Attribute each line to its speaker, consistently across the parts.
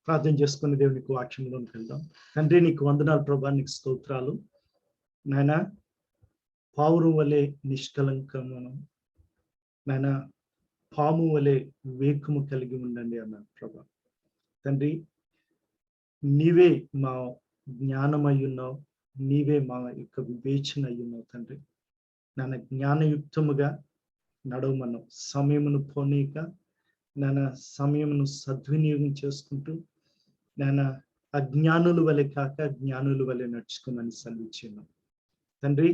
Speaker 1: ప్రార్థన చేసుకుని దేవునికి వాక్యంలోకి వెళ్దాం. తండ్రి, నీకు వందనాలు ప్రభా, నీకు స్తోత్రాలు నాయన. పావురం వలె నిష్కలంకమును నాయన, పాము వలె వేకుము కలిగి ఉండండి అన్నాడు ప్రభా. తండ్రి, నీవే మా జ్ఞానం అయ్యున్నావు, నీవే మా యొక్క వివేచన అయ్యున్నావు తండ్రి. నాన్న, జ్ఞానయుక్తముగా నడవమన్నావు. సమయమును పోనీక నాన్న, సమయమును సద్వినియోగం చేసుకుంటూ నాన్న, అజ్ఞానుల వలె కాక జ్ఞానుల వలె నడుచుకోమని సెలవిచ్చున్నాం తండ్రి.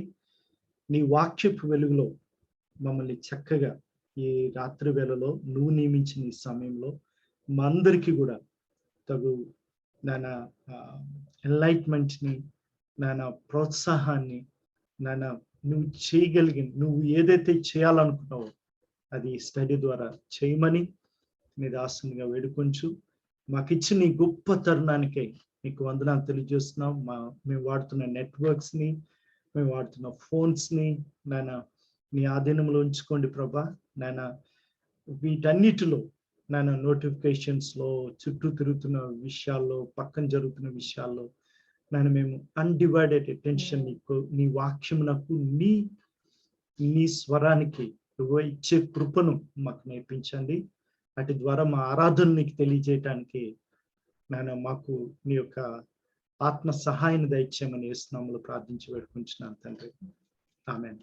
Speaker 1: నీ వాక్యపు వెలుగులో మమ్మల్ని చక్కగా ఈ రాత్రి వేళలో నువ్వు నియమించిన ఈ సమయంలో మా అందరికీ కూడా తగు నాన్న ఎన్లైట్మెంట్ని, నాన్న ప్రోత్సాహాన్ని, నాన్న నువ్వు చేయగలిగిన, నువ్వు ఏదైతే చేయాలనుకున్నావో అది స్టడీ ద్వారా చేయమని నీ దాసునిగా వేడుకొంచు. మాకు ఇచ్చిన నీ గొప్ప తరుణానికై నీకు వందనాలు తెలియజేస్తున్నాం. మేము వాడుతున్న నెట్వర్క్స్ని, మేము వాడుతున్న ఫోన్స్ని నాన్న నీ ఆధీనంలో ఉంచుకోండి ప్రభా. నాన్న, వీటన్నిటిలో నాన్న నోటిఫికేషన్స్లో, చుట్టూ తిరుగుతున్న విషయాల్లో, పక్కన జరుగుతున్న విషయాల్లో నాన్న మేము అన్డివైడెడ్ అటెన్షన్ నీకు, నీ వాక్యమునకు, నీ స్వరానికి ఇచ్చే కృపను మాకు నేర్పించండి. వాటి ద్వారా మా ఆరాధన నీకు తెలియజేయటానికి నాన్న మాకు నీ యొక్క ఆత్మ సహాయాన్ని దయచేయమని యేసునామములో ప్రార్థించి వేడుకుంటున్నాను తండ్రి. ఆమేన్.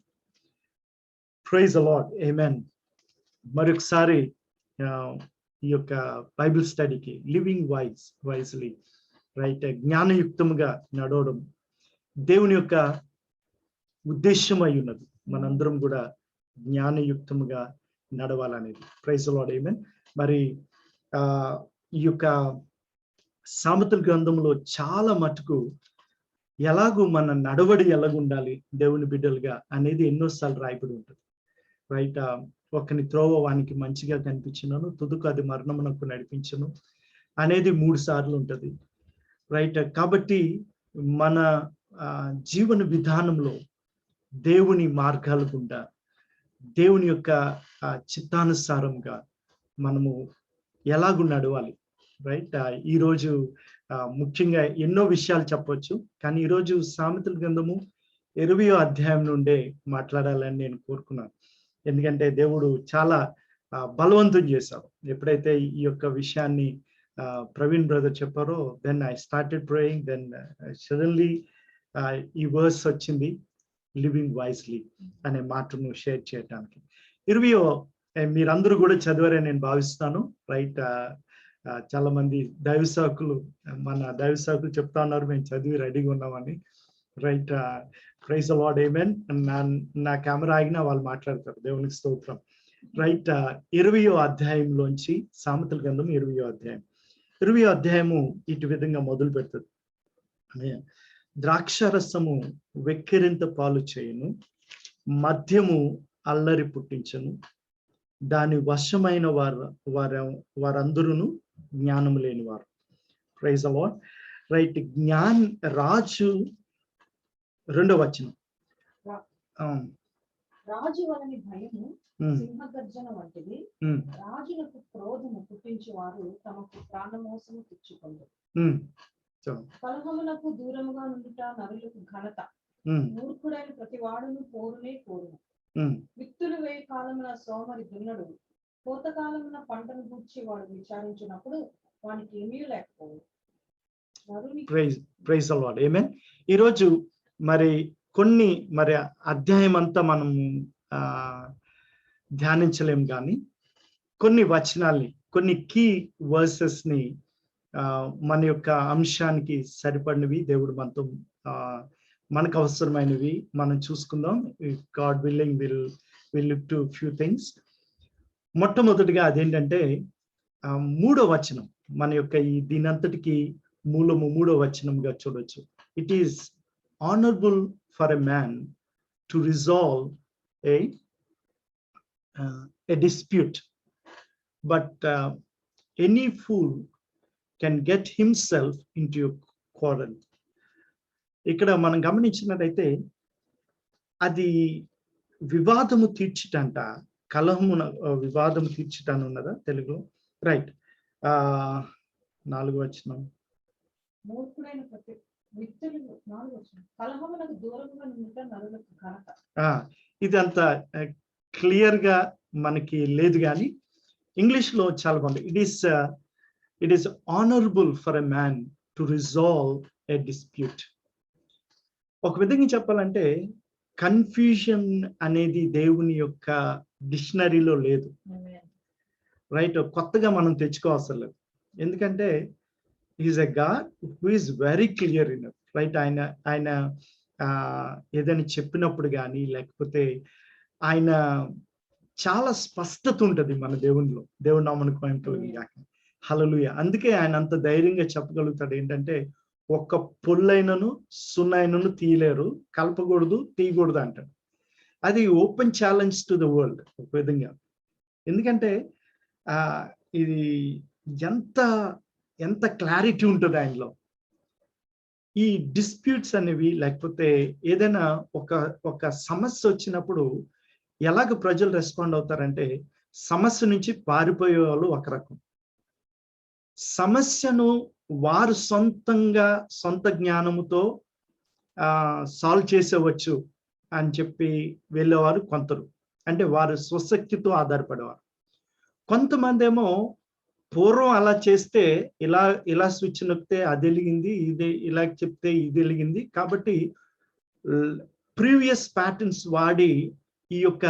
Speaker 1: Praise the Lord. ఆమేన్. మరొకసారి ఈ యొక్క బైబిల్ స్టడీకి లివింగ్ వైజ్లీ రైట్, జ్ఞానయుక్తముగా నడవడం దేవుని యొక్క ఉద్దేశం అయి ఉన్నది. మనందరం కూడా జ్ఞానయుక్తముగా నడవాలనేది. Praise the Lord. ఆమేన్. మరి ఈ యొక్క సామెతల గ్రంథంలో చాలా మటుకు ఎలాగూ మన నడవడి ఎలాగుండాలి దేవుని బిడ్డలుగా అనేది ఎన్నోసార్లు రాయబడి ఉంటుంది. రైట్, ఒకని త్రోవ వానికి మంచిగా కనిపించినను తుదుకు అది మరణమునకు నడిపించను అనేది 3 సార్లు ఉంటుంది. రైట్, కాబట్టి మన జీవన విధానంలో దేవుని మార్గాల గుండా, దేవుని యొక్క చిత్తానుసారంగా మనము ఎలాగూ నడవాలి. రైట్, ఈరోజు ముఖ్యంగా ఎన్నో విషయాలు చెప్పవచ్చు, కానీ ఈరోజు సామెతల గ్రంథము 20వ అధ్యాయం నుండే మాట్లాడాలని నేను కోరుకున్నాను. ఎందుకంటే దేవుడు చాలా బలవంతం చేశారు. ఎప్పుడైతే ఈ యొక్క విషయాన్ని ప్రవీణ్ బ్రదర్ చెప్పారో, then I started praying, then suddenly ఈ వర్స్ వచ్చింది, లివింగ్ వైజ్లీ అనే మాటను షేర్ చేయడానికి. 20వ మీరందరూ కూడా చదివారని నేను భావిస్తాను. రైట్, చాలా మంది దైవ సేవకులు, మన దైవ సేవకులు చెప్తా ఉన్నారు మేము చదివి రెడీగా ఉన్నామని. Right, praise the Lord. ఆమేన్. నా కెమెరా ఆగినా వాళ్ళు మాట్లాడతారు. దేవునికి స్తోత్రం. రైట్, 20వ అధ్యాయంలోంచి సామెతల గ్రంథం 20వ అధ్యాయం. 20వ అధ్యాయము ఇటు విధంగా మొదలు పెడుతుంది. ద్రాక్షరసము వెక్కిరింత పాలు చేయును, మద్యము అల్లరి పుట్టించను, దాని వశమైన వారందరూ జ్ఞానము లేని వారు. Praise the Lord. రైట్, రాజు 2వ వచనం.
Speaker 2: రాజు వలని భయము సింహగర్జన వంటిది, రాజులకు క్రోధము పుట్టించు వారు తమకు ప్రాణమోసము తెచ్చుకొందురు. కలహములకు దూరముగా నుండుట నరులకు ఘనత, మూర్ఖుడైన ప్రతి వాడును పోరునే కోరును. విత్తులు వేయ కాలమున సోమరి దున్నడు, కోతకాలమున పంటను గూర్చి వాడు విచారించినప్పుడు వానికి ఏమీ లేకపోవు.
Speaker 1: Praise the Lord. ఆమేన్. ఈరోజు మరి మరి అధ్యాయం అంతా మనం ధ్యానించలేం, కానీ కొన్ని వచనాల్ని, కొన్ని కీ వర్సెస్ ని మన యొక్క అంశానికి సరిపడినవి దేవుడు మనతో మనకు అవసరమైనవి మనం చూసుకుందాం. God willing will look to few things. మొట్టమొదటిగా అదేంటంటే 3వ వచనం మన యొక్క ఈ దీనంతటికి మూలము 3వ వచనంగా చూడొచ్చు. It is honourable for a man to resolve a dispute, but any fool can get himself into a quarrel. ఇక్కడ మనం గమనించినట్లయితే అది వివాదము తీర్చిటంట, కలహమున వివాదము తీర్చిటాను ఉన్నదా తెలుగులో? రైట్, 4వ వచనం.
Speaker 2: మూర్ఖుడైన ప్రతి వ్యక్తులు 4వ వచనం కలహములకు దూరముగా నుండుట నరులకు ఘనత.
Speaker 1: ఇదంతా క్లియర్ గా మనకి లేదు, కానీ ఇంగ్లీష్ లో చాలా బాగుంది. It is honourable for a man to resolve a dispute. ఒక విధంగా చెప్పాలంటే కన్ఫ్యూజన్ అనేది దేవుని యొక్క డిక్షనరీలో లేదు, రైట్? కొత్తగా మనం తెచ్చుకోవసరం లేదు. ఎందుకంటే is a God who is very clear in right. ఆయన ఏదైనా చెప్పినప్పుడు కానీ లేకపోతే ఆయన చాలా స్పష్టత ఉంటుంది మన దేవునిలో. దేవుని నామమునకు మహిమ కలుగును గాక. హల్లెలూయా. అందుకే ఆయన అంత ధైర్యంగా చెప్పగలుగుతాడు ఏంటంటే, ఒక్క పొల్లైనను సున్నైనను తీయలేరు, కలపకూడదు తీయకూడదు అంటాడు. అది open challenge to the world ఒక విధంగా. ఎందుకంటే ఇది ఎంత క్లారిటీ ఉంటుంది ఆయనలో. ఈ డిస్ప్యూట్స్ అనేవి లేకపోతే ఏదైనా ఒక సమస్య వచ్చినప్పుడు ఎలాగ ప్రజలు రెస్పాండ్ అవుతారంటే, సమస్య నుంచి పారిపోయే వాళ్ళు ఒక రకం, సమస్యను వారు సొంత జ్ఞానముతో సాల్వ్ చేసేవచ్చు అని చెప్పి వెళ్ళేవారు కొందరు, అంటే వారు స్వశక్తితో ఆధారపడేవారు. కొంతమంది ఏమో పూర్వం అలా చేస్తే ఇలా స్విచ్ నొక్కితే అది వెలిగింది, ఇలా చెప్తే ఇది వెలిగింది, కాబట్టి ప్రీవియస్ ప్యాటర్న్స్ వాడి ఈ యొక్క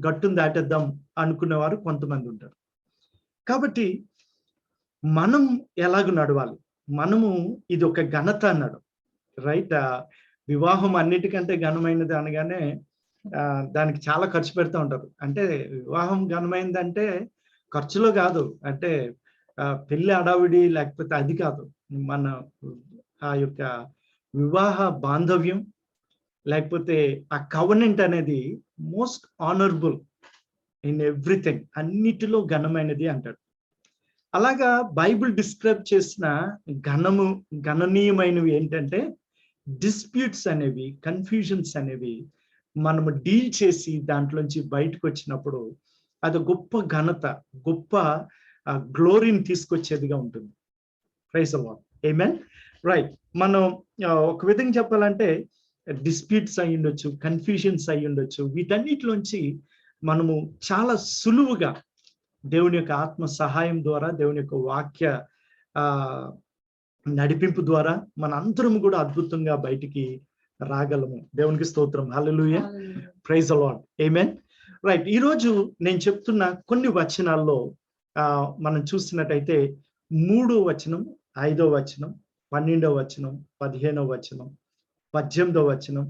Speaker 1: గట్టును దాటేద్దాం అనుకునేవారు కొంతమంది ఉంటారు. కాబట్టి మనం ఎలాగ నడవాలి, మనము ఇది ఒక ఘనత అన్నాడు, రైట్? వివాహం అన్నిటికంటే ఘనమైనది అనగానే దానికి చాలా ఖర్చు పెడతా ఉంటారు. అంటే వివాహం ఘనమైనదంటే ఖర్చులో కాదు, అంటే పెళ్లి అడావిడి లేకపోతే అది కాదు. మన ఆ యొక్క వివాహ బాంధవ్యం లేకపోతే ఆ కవనెంట్ అనేది మోస్ట్ ఆనరబుల్ ఇన్ ఎవ్రీథింగ్, అన్నిటిలో ఘనమైనది అంటాడు. అలాగా బైబిల్ డిస్క్రైబ్ చేసిన గణనీయమైనవి ఏంటంటే డిస్ప్యూట్స్ అనేవి, కన్ఫ్యూజన్స్ అనేవి మనము డీల్ చేసి దాంట్లోంచి బయటకు వచ్చినప్పుడు అది గొప్ప ఘనత, గొప్ప గ్లోరీని తీసుకొచ్చేదిగా ఉంటుంది. Praise the Lord. Amen. Right. మనం ఒక విధంగా చెప్పాలంటే డిస్ప్యూట్స్ అయి ఉండొచ్చు, కన్ఫ్యూజన్స్ అయి ఉండొచ్చు, వీటన్నిటిలోంచి మనము చాలా సులువుగా దేవుని యొక్క ఆత్మ సహాయం ద్వారా, దేవుని యొక్క వాక్య నడిపింపు ద్వారా మన అందరం కూడా అద్భుతంగా బయటికి రాగలము. దేవునికి స్తోత్రం. హల్లెలూయా. Praise the Lord. Amen. Right. ఈరోజు నేను చెప్తున్న కొన్ని వచనాల్లో మనం చూసినట్టయితే 3వ వచనం, 5వ వచనం, 12వ వచనం, 15వ వచనం, 18వ వచనం,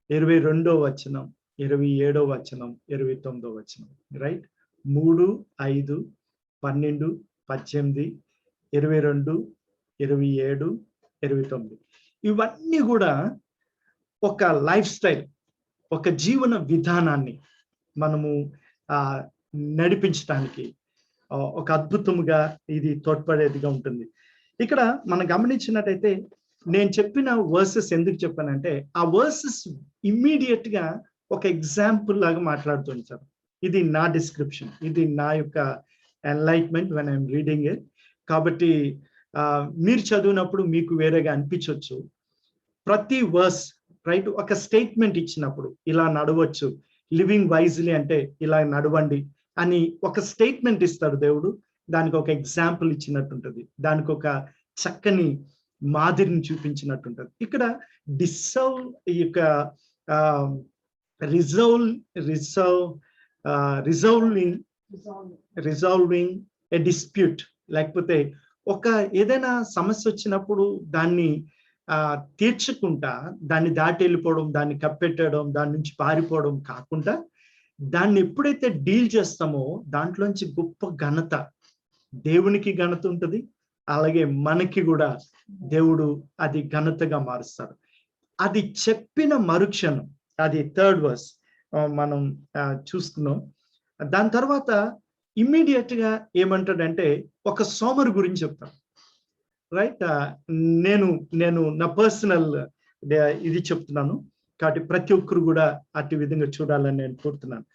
Speaker 1: 22వ వచనం, 27వ వచనం, 29వ వచనం, రైట్? 3, 5, 12, 18, 22, 27, 29 ఇవన్నీ కూడా ఒక లైఫ్ స్టైల్, ఒక జీవన విధానాన్ని మనము నడిపించడానికి ఒక అద్భుతముగా ఇది తోడ్పడేదిగా ఉంటుంది. ఇక్కడ మనం గమనించినట్టయితే నేను చెప్పిన వర్సెస్ ఎందుకు చెప్పానంటే, ఆ వర్సెస్ ఇమ్మీడియట్ గా ఒక ఎగ్జాంపుల్ లాగా మాట్లాడుతుంటారు. ఇది నా డిస్క్రిప్షన్, ఇది నా యొక్క enlightenment when I'm reading it. కాబట్టి మీరు చదివినప్పుడు మీకు వేరేగా అనిపించవచ్చు. ప్రతి వర్స్ రైట్ ఒక స్టేట్మెంట్ ఇచ్చినప్పుడు ఇలా నడవచ్చు, లివింగ్ వైజ్లీ అంటే ఇలా నడవండి అని ఒక స్టేట్మెంట్ ఇస్తాడు దేవుడు. దానికి ఒక ఎగ్జాంపుల్ ఇచ్చినట్టుంటది, దానికి ఒక చక్కని మాదిరిని చూపించినట్టుంటది. ఇక్కడ రిజాల్వింగ్ ఎ డిస్ప్యూట్, లేకపోతే ఒక ఏదైనా సమస్య వచ్చినప్పుడు దాన్ని తీర్చుకుంటా, దాన్ని దాటి వెళ్ళిపోవడం, దాన్ని కప్పెట్టడం, దాని నుంచి పారిపోవడం కాకుండా దాన్ని ఎప్పుడైతే డీల్ చేస్తామో దాంట్లోంచి గొప్ప ఘనత, దేవునికి ఘనత ఉంటుంది, అలాగే మనకి కూడా దేవుడు అది ఘనతగా మారుస్తాడు. అది చెప్పిన మరుక్షణం, అది 3rd వర్స్ మనం చూస్తున్నాం. దాని తర్వాత ఇమ్మీడియట్ గా ఏమంటాడంటే ఒక సోమరు గురించి చెప్తాను, రైట్? నేను నా పర్సనల్ ఇది చెప్తున్నాను కాబట్టి ప్రతి ఒక్కరు కూడా అటు విధంగా చూడాలని నేను కోరుతున్నాను.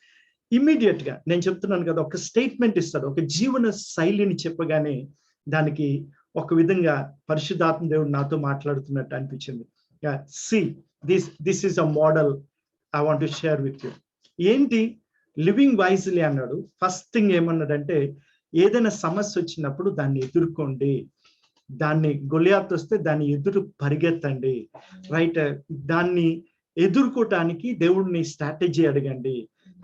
Speaker 1: ఇమ్మీడియట్ గా నేను చెప్తున్నాను కదా, ఒక స్టేట్మెంట్ ఇస్తాడు, ఒక జీవన శైలిని చెప్పగానే దానికి ఒక విధంగా పరిశుద్ధాత్మ దేవుడు నాతో మాట్లాడుతున్నట్టు అనిపించింది. See this is a model I want to share with you. ఏంటి లివింగ్ వైజ్లీ అన్నాడు. ఫస్ట్ థింగ్ ఏమన్నాడంటే, ఏదైనా సమస్య వచ్చినప్పుడు దాన్ని ఎదుర్కోండి, దాన్ని గొలియాత్ వస్తే దాన్ని ఎదురు పరిగెత్తండి, రైట్? దాన్ని ఎదుర్కోటానికి దేవుడిని స్ట్రాటజీ అడగండి,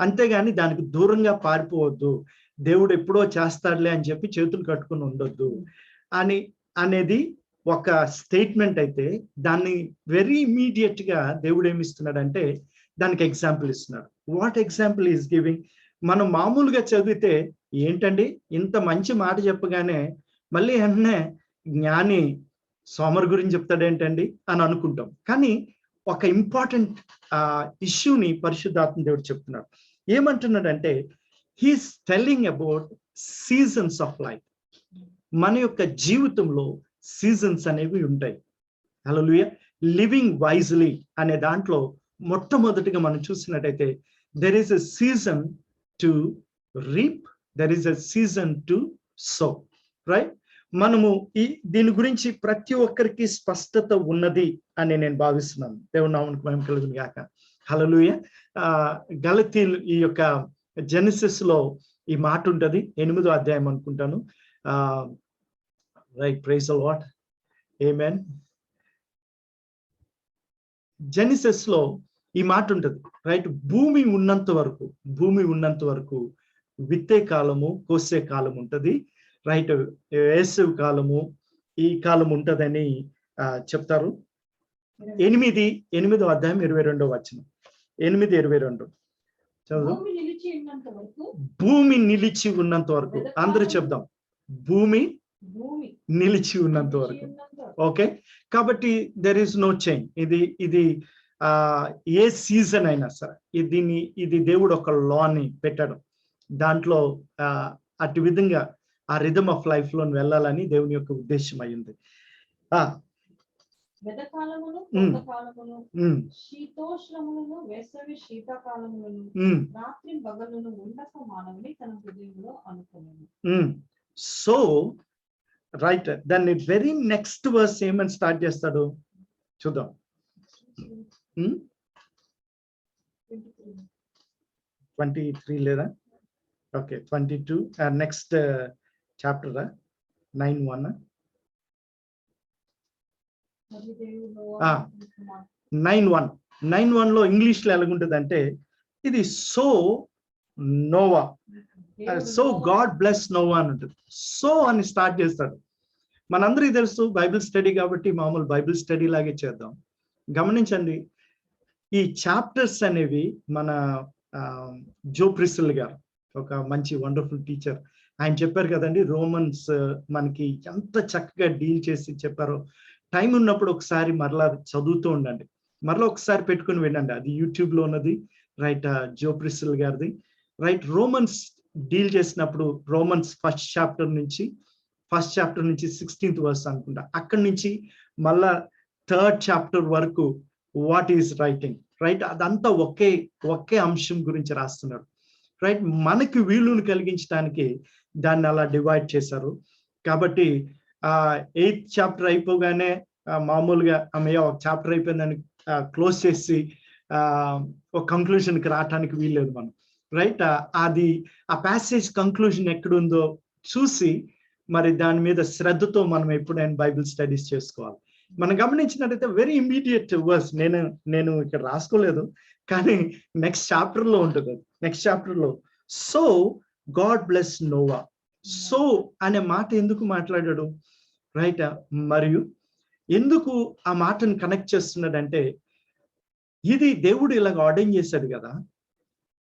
Speaker 1: అంతేగాని దానికి దూరంగా పారిపోవద్దు. దేవుడు ఎప్పుడో చేస్తాడులే అని చెప్పి చేతులు కట్టుకుని ఉండొద్దు అనేది ఒక స్టేట్మెంట్ అయితే, దాన్ని వెరీ ఇమీడియట్ గా దేవుడు ఏమిస్తున్నాడంటే దానికి ఎగ్జాంపుల్ ఇస్తున్నాడు. What example is giving? మనం మామూలుగా చదివితే ఏంటండి ఇంత మంచి మాట చెప్పగానే మళ్ళీ వెంటనే జ్ఞాని సోమర్ గురించి చెప్తాడేంటండి అని అనుకుంటాం. కానీ ఒక ఇంపార్టెంట్ ఇష్యూని పరిశుద్ధాత్మ దేవుడు చెప్తున్నాడు. ఏమంటున్నాడంటే, he's telling about seasons of life. మన యొక్క జీవితంలో సీజన్స్ అనేవి ఉంటాయి. హల్లెలూయా. లివింగ్ వైజ్లీ అనే దాంట్లో మొట్టమొదటిగా మనం చూసినట్టయితే, there is a season to reap, there is a season to so, right? మనము దీని గురించి ప్రతి ఒక్కరికి స్పష్టత ఉన్నది అని నేను భావిస్తున్నాను. దేవుని నామమునకు మహిమ కలుగును గాక. హల్లెలూయా. గలతీయులు ఈ యొక్క జెనసిస్ లో ఈ మాట ఉంటది, 8వ అధ్యాయం అనుకుంటాను. Right, praise the Lord, amen. Genesis లో ఈ మాట ఉంటది, రైట్? భూమి ఉన్నంత వరకు విత్తే కాలము, కోసే కాలం ఉంటది, రైట్? వేసవి కాలము, ఈ కాలం ఉంటదని చెప్తారు. 8వ అధ్యాయం 22వ వచనం, 8:22 చదువు. భూమి నిలిచి ఉన్నంత వరకు, అందరూ చెప్దాం, భూమి నిలిచి ఉన్నంత వరకు. ఓకే, కాబట్టి దెర్ ఈస్ నో చేంజ్. ఇది ఏ సీజన్ అయినా సరే ఇది దేవుడు ఒక లాని పెట్టాడు, దాంట్లో అటు విధంగా ఆ రిథమ్ ఆఫ్ లైఫ్ లో వెళ్ళాలని దేవుని యొక్క ఉద్దేశం అయింది.
Speaker 2: శీతోష్ణములను, వేసవి శీతాకాలములను, రాత్రి పగలును ఉండక మానవుని తన హృదయంలో అనుకున్నాను.
Speaker 1: సో రైట్, దాన్ని వెరీ నెక్స్ట్ వర్స్ ఏమని స్టార్ట్ చేస్తాడు చూద్దాం. 23 లేదా? Okay, 22 next chapter 9:1. 9:1 లో ఇంగ్లీష్ లో ఎలాగుంటుంది అంటే, ఇది so Noah, so God bless Noah అని ఉంటుంది. సో అని స్టార్ట్ చేస్తాడు. మనందరికీ తెలుసు బైబిల్ స్టడీ కాబట్టి మామూలు బైబిల్ స్టడీ లాగే చేద్దాం. గమనించండి, ఈ చాప్టర్స్ అనేవి మన జో ప్రిసిల్ గారు, ఒక మంచి వండర్ఫుల్ టీచర్, ఆయన చెప్పారు కదండి, రోమన్స్ మనకి ఎంత చక్కగా డీల్ చేసి చెప్పారో. టైం ఉన్నప్పుడు ఒకసారి మరలా చదువుతూ ఉండండి, మరలా ఒకసారి పెట్టుకుని వినండి. అది యూట్యూబ్ లో ఉన్నది, రైట్? జో ప్రిసిల్ గారిది, రైట్? రోమన్స్ డీల్ చేసినప్పుడు రోమన్స్ ఫస్ట్ చాప్టర్ నుంచి 16th వర్స్ అనుకుంటా, అక్కడి నుంచి మళ్ళా 3rd చాప్టర్ వరకు వాట్ ఈస్ రైటింగ్, రైట్? అదంతా ఒకే అంశం గురించి రాస్తున్నారు, రైట్? మనకి వీలుని కలిగించడానికి దాన్ని అలా డివైడ్ చేశారు. కాబట్టి 8th చాప్టర్ అయిపోగానే మామూలుగా అమ్మయ్య ఒక చాప్టర్ అయిపోయిందని క్లోజ్ చేసి ఒక కంక్లూషన్కి రావటానికి వీల్లేదు మనం, రైట్? అది ఆ ప్యాసేజ్ కంక్లూజన్ ఎక్కడుందో చూసి మరి దాని మీద శ్రద్ధతో మనం ఎప్పుడైనా బైబిల్ స్టడీస్ చేసుకోవాలి. మనం గమనించినట్టయితే వెరీ ఇమీడియట్ వర్స్, నేను ఇక్కడ రాసుకోలేదు, కానీ నెక్స్ట్ చాప్టర్ లో ఉంటుంది. నెక్స్ట్ చాప్టర్ లో so God bless Noah, so అనే మాట ఎందుకు మాట్లాడాడు, రైట్? మరియు ఎందుకు ఆ మాటను కనెక్ట్ చేస్తున్నాడంటే, ఇది దేవుడు ఇలాగ ఆర్డైన్ చేశాడు కదా,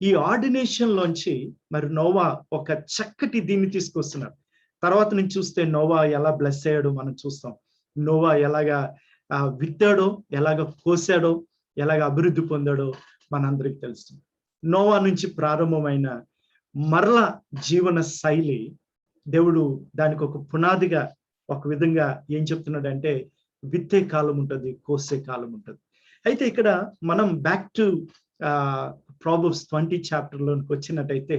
Speaker 1: ఈ ఆర్డినేషన్ లోంచి మరి నోవా ఒక చక్కటి దీన్ని తీసుకొస్తున్నాడు. తర్వాత నుంచి చూస్తే నోవా ఎలా బ్లెస్ అయ్యాడో మనం చూస్తాం. నోవా ఎలాగా విత్తాడో, ఎలాగ కోసాడో, ఎలాగ అభివృద్ధి పొందాడో మనందరికి తెలుసు. నోవా నుంచి ప్రారంభమైన మరల జీవన శైలి దేవుడు దానికి ఒక పునాదిగా ఒక విధంగా ఏం చెప్తున్నాడంటే, విత్తే కాలం ఉంటుంది, కోసే కాలం ఉంటుంది. అయితే ఇక్కడ మనం బ్యాక్ టు Proverbs 20 చాప్టర్ లోనికి వచ్చినట్టయితే,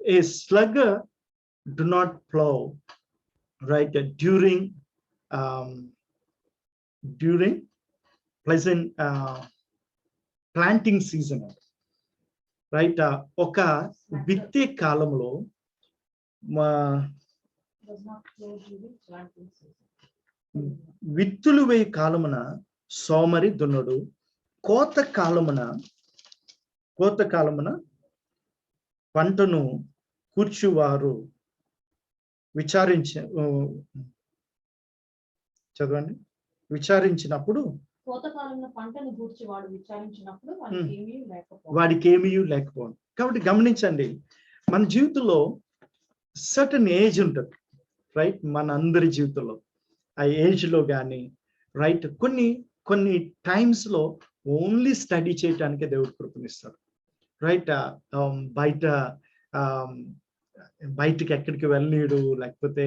Speaker 1: a slug do not plough right, during pleasant planting season, right. ఒక విత్తే కాలంలో విత్తులు వేయి కాలమున సోమరి దున్నుడు, కోత కాలమున పంటను కూర్చువారు చదవండి. విచారించినప్పుడు
Speaker 2: కోతకాలంలో పంటను గూర్చి వాడు విచారించినప్పుడు
Speaker 1: వాడికి ఏమీ లేకపోవడం. కాబట్టి గమనించండి, మన జీవితంలో సర్టన్ ఏజ్ ఉంటుంది, రైట్. మన అందరి జీవితంలో ఆ ఏజ్ లో కానీ, రైట్, కొన్ని టైమ్స్ లో ఓన్లీ స్టడీ చేయటానికే దేవుడు కృపనిస్తాడు, రైట్. బయటకి ఎక్కడికి వెళ్ళనీడు, లేకపోతే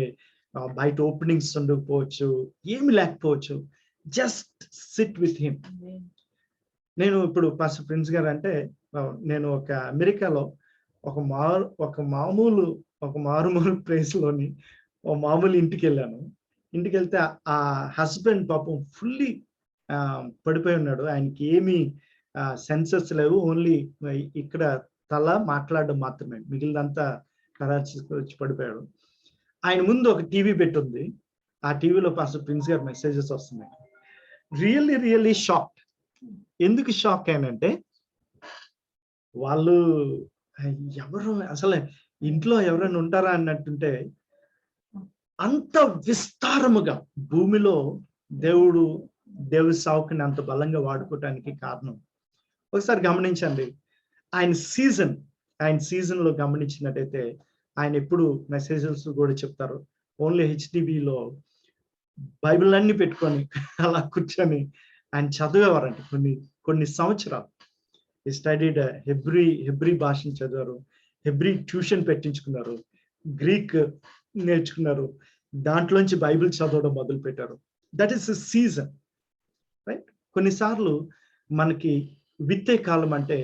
Speaker 1: బయట ఓపెనింగ్స్ ఉండకపోవచ్చు, ఏమి లేకపోవచ్చు. Just SIT with him. నేను ఇప్పుడు పాస్టర్ ప్రిన్స్ గారు అంటే, నేను ఒక అమెరికాలో ఒక మారుమూల ప్లేస్ లోని మామూలు ఇంటికి వెళ్ళాను. ఇంటికి వెళ్తే ఆ హస్బెండ్ పాపం ఫుల్లీ పడిపోయి ఉన్నాడు. ఆయనకి ఏమి సెన్సెస్ లేవు, ఓన్లీ ఇక్కడ తల మాట్లాడడం మాత్రమే, మిగిలినంతా వచ్చి పడిపోయాడు. ఆయన ముందు ఒక టీవీ పెట్టుంది. ఆ టీవీలో పాస్టర్ ప్రిన్స్ గారు మెసేజెస్ వస్తున్నాయి. Really shock. ఎందుకు షాక్ అయినంటే, వాళ్ళు ఎవరు అసలు ఇంట్లో ఎవరైనా ఉంటారా అన్నట్టుంటే, అంత విస్తారముగా భూమిలో దేవుడి సావుకుని అంత బలంగా వాడుకోవటానికి కారణం. ఒకసారి గమనించండి, ఆయన సీజన్ లో గమనించినట్టయితే, ఆయన ఎప్పుడు మెసేజెస్ కూడా చెప్తారు. ఓన్లీ హెచ్డిబిలో బైబిల్ అన్ని పెట్టుకొని అలా కూర్చొని ఆయన చదివేవారంట కొన్ని సంవత్సరాలు. ఈ స్టడీడ్ హెబ్రీ భాషను చదివారు, హెబ్రీ ట్యూషన్ పెట్టించుకున్నారు, గ్రీక్ నేర్చుకున్నారు, దాంట్లోంచి బైబిల్ చదవడం మొదలు పెట్టారు. That is season, right. కొన్నిసార్లు మనకి విత్తే కాలం అంటే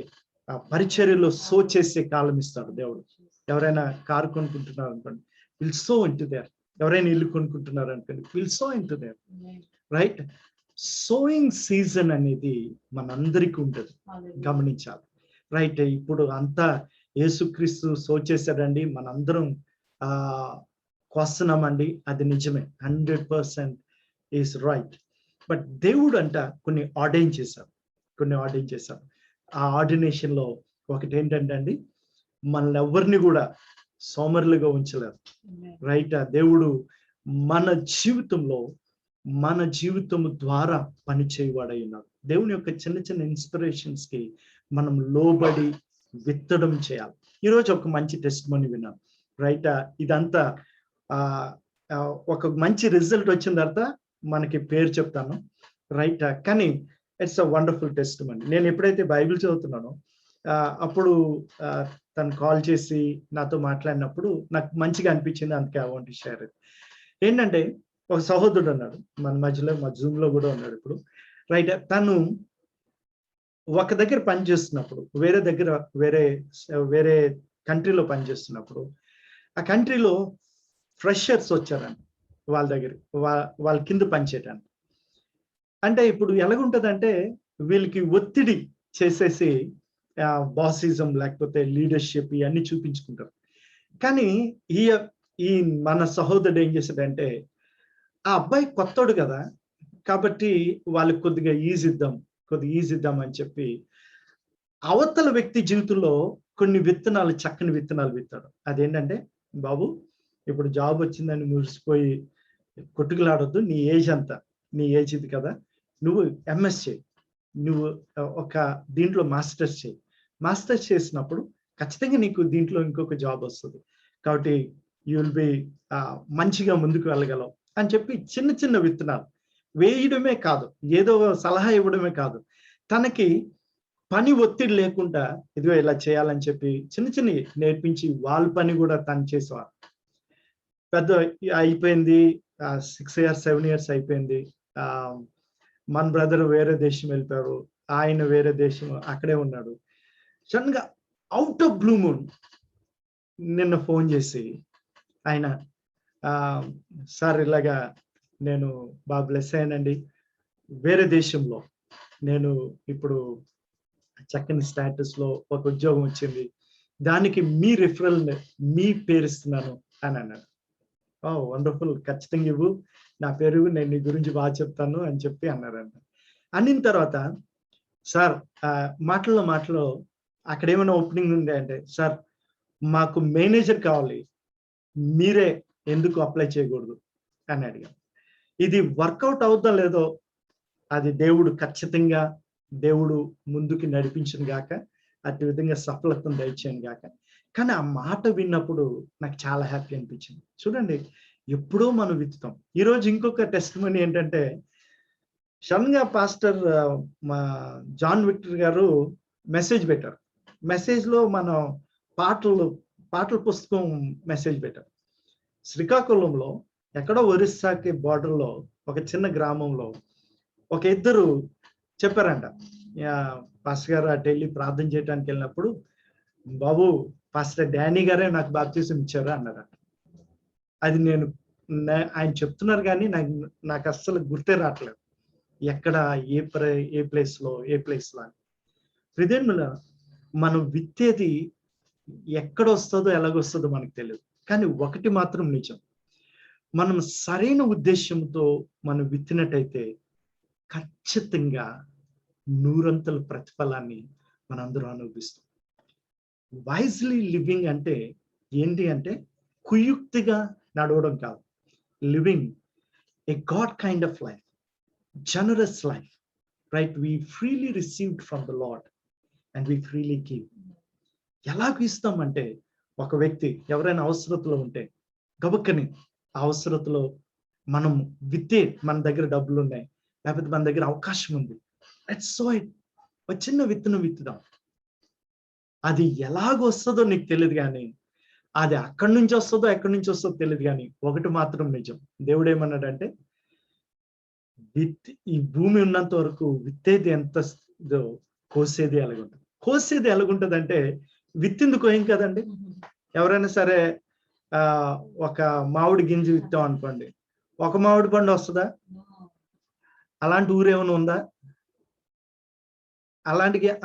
Speaker 1: పరిచర్యలో సో చేసే కాలం ఇస్తాడు దేవుడు. ఎవరైనా కారు కొనుక్కుంటున్నారు అనుకోండి, విల్ సో ఇంటూ దేర్. ఎవరైనా ఇల్లు కొనుక్కుంటున్నారు అనుకోండి, will so into there, right. Sowing season అనేది మనందరికీ ఉంటుంది, గమనించాలి, రైట్. ఇప్పుడు అంతా యేసుక్రీస్తు సో చేశాడండి, మనందరం కోస్తున్నామండి, అది నిజమే, 100% ఈస్ రైట్. బట్ దేవుడు అంట కొన్ని ఆర్డైన్ చేశారు. ఆ ఆర్డినేషన్ లో ఒకటి ఏంటంటే అండి, మనల్ని ఎవరిని కూడా సోమరులుగా ఉంచలేరు, రైట్. దేవుడు మన జీవితం ద్వారా పని చేయవాడై ఉన్నాడు. దేవుని యొక్క చిన్న ఇన్స్పిరేషన్స్ కి మనం లోబడి విత్తడం చేయాలి. ఈరోజు ఒక మంచి టెస్టిమనీ విన్నాం, రైట్. ఇదంతా ఒక మంచి రిజల్ట్ వచ్చిన తర్వాత మనకి పేరు చెప్తాను, రైట్. కానీ ఇట్స్ అ వండర్ఫుల్ టెస్టిమనీ. నేను ఎప్పుడైతే బైబిల్ చదువుతున్నానో అప్పుడు తను కాల్ చేసి నాతో మాట్లాడినప్పుడు నాకు మంచిగా అనిపించింది, అందుకే I want to share it. ఏంటంటే, ఒక సహోదరుడు అన్నాడు మన మధ్యలో, మా జూమ్ లో కూడా ఉన్నాడు ఇప్పుడు, రైట్. తను ఒక దగ్గర పనిచేస్తున్నప్పుడు, వేరే కంట్రీలో పనిచేస్తున్నప్పుడు, ఆ కంట్రీలో ఫ్రెషర్స్ వచ్చారంట వాళ్ళ దగ్గర, వాళ్ళ కింద పనిచేయటానికి. అంటే ఇప్పుడు ఎలాగుంటదంటే, వీళ్ళకి ఒత్తిడి చేసేసి బాసిజం లేకపోతే లీడర్షిప్ ఇవన్నీ చూపించుకుంటారు. కానీ ఈ మన సహోదరుడు ఏం చేశాడంటే, ఆ అబ్బాయి కొత్తోడు కదా, కాబట్టి వాళ్ళకి కొద్దిగా ఈజీ ఇద్దాం అని చెప్పి అవతల వ్యక్తి జీవితంలో కొన్ని చక్కని విత్తనాలు విత్తాడు. అదేంటంటే, బాబు ఇప్పుడు జాబ్ వచ్చిందని మురిసిపోయి కొట్టుకులాడొద్దు, నీ ఏజ్ ఇది కదా, నువ్వు ఎంఎస్ చేయి, నువ్వు ఒక దీంట్లో మాస్టర్స్ చేసినప్పుడు ఖచ్చితంగా నీకు దీంట్లో ఇంకొక జాబ్ వస్తుంది, కాబట్టి యూ విల్ బి మంచిగా ముందుకు వెళ్ళగలవు అని చెప్పి చిన్న విత్తనాలు వేయడమే కాదు, ఏదో సలహా ఇవ్వడమే కాదు, తనకి పని ఒత్తిడి లేకుండా ఇదిగో ఇలా చేయాలని చెప్పి చిన్న నేర్పించి వాళ్ళ పని కూడా తను చేసేవారు. పెద్ద అయిపోయింది, 6 years 7 years అయిపోయింది. మన బ్రదర్ వేరే దేశం వెళ్ళిపోయారు, ఆయన వేరే దేశం అక్కడే ఉన్నాడు. సడన్గా అవుట్ ఆఫ్ బ్లూ మూన్ నిన్న ఫోన్ చేసి, ఆయన సార్ ఇలాగా నేను బాగా బ్లెస్ అయ్యానండి, వేరే దేశంలో నేను ఇప్పుడు చక్కని స్టేటస్ లో ఒక ఉద్యోగం వచ్చింది, దానికి మీ రిఫరల్ మీ పేరు ఇస్తున్నాను అని అన్నాడు. వండర్ఫుల్, ఖచ్చితంగా ఇవ్వు, నా పేరు, నేను నీ గురించి బాగా చెప్తాను అని చెప్పి అన్నారంట. అనిన తర్వాత సార్ మాటలో అక్కడ ఏమైనా ఓపెనింగ్ ఉంది అంటే, సార్ మాకు మేనేజర్ కావాలి, మీరే ఎందుకు అప్లై చేయకూడదు అని అడిగాను. ఇది వర్కౌట్ అవుతా లేదో అది దేవుడు ఖచ్చితంగా దేవుడు ముందుకి నడిపించను గాక, అటు విధంగా సఫలతను దయచేయను గాక. కానీ ఆ మాట విన్నప్పుడు నాకు చాలా హ్యాపీ అనిపించింది. చూడండి, ఎప్పుడో మనం విత్తుతాం. ఈరోజు ఇంకొక టెస్ట్ మనీ ఏంటంటే, సడన్ గా పాస్టర్ మా జాన్ విక్టర్ గారు మెసేజ్ పెట్టారు. మెసేజ్ లో మనం పాటల పుస్తకం మెసేజ్ పెట్టారు. శ్రీకాకుళంలో ఎక్కడో ఒరిస్సాకి బార్డర్ లో ఒక చిన్న గ్రామంలో ఒక ఇద్దరు చెప్పారంట, పాస్టర్ గారు అటు వెళ్ళి ప్రార్థన చేయడానికి వెళ్ళినప్పుడు, బాబు పాస్టర్ డానీ గారే నాకు బాప్తిసం ఇచ్చారు అన్నారంట. అది ఆయన చెప్తున్నారు కానీ నాకు అస్సలు గుర్తే రావట్లేదు ఎక్కడ, ఏ ప్లేస్ లో అని. హృదయంలో మనం విత్తేది ఎక్కడ వస్తుందో ఎలాగొస్తుందో మనకు తెలియదు, కానీ ఒకటి మాత్రం నిజం, మనం సరైన ఉద్దేశంతో మనం విత్తినట్టయితే ఖచ్చితంగా 100 ప్రతిఫలాన్ని మనందరూ అనుభవిస్తాం. వైజ్లీ లివింగ్ అంటే ఏంటి అంటే, కుయుక్తిగా నడవడం కాదు. Living a God kind of life, generous life, right? We freely received from the Lord and we freely give. ఎలాగ ఇస్తామంటే, ఒక వ్యక్తి ఎవరైనా అవసరతలో ఉంటే గబక్కని ఆ అవసరతలో మనం మన దగ్గర డబ్బులు ఉన్నాయి, లేకపోతే మన దగ్గర అవకాశం ఉంది, లెట్స్ సో ఇట్, ఒక చిన్న విత్తనం విత్తుదాం. అది ఎలాగొస్తుందో నీకు తెలియదు కానీ, అది అక్కడి నుంచి వస్తుందో ఎక్కడి నుంచి వస్తుందో తెలియదు కానీ, ఒకటి మాత్రం నిజం, దేవుడు ఏమన్నాడంటే, ఈ భూమి ఉన్నంత వరకు విత్తేది ఎంత కోసేది ఎలాగుంటుంది. కోసేది ఎలాగుంటుంది అంటే, విత్తింది కోయం కదండి. ఎవరైనా సరే ఒక మామిడి గింజ విత్తాం అనుకోండి, ఒక మామిడి పండు వస్తుందా? అలాంటి ఊరేమైనా ఉందా?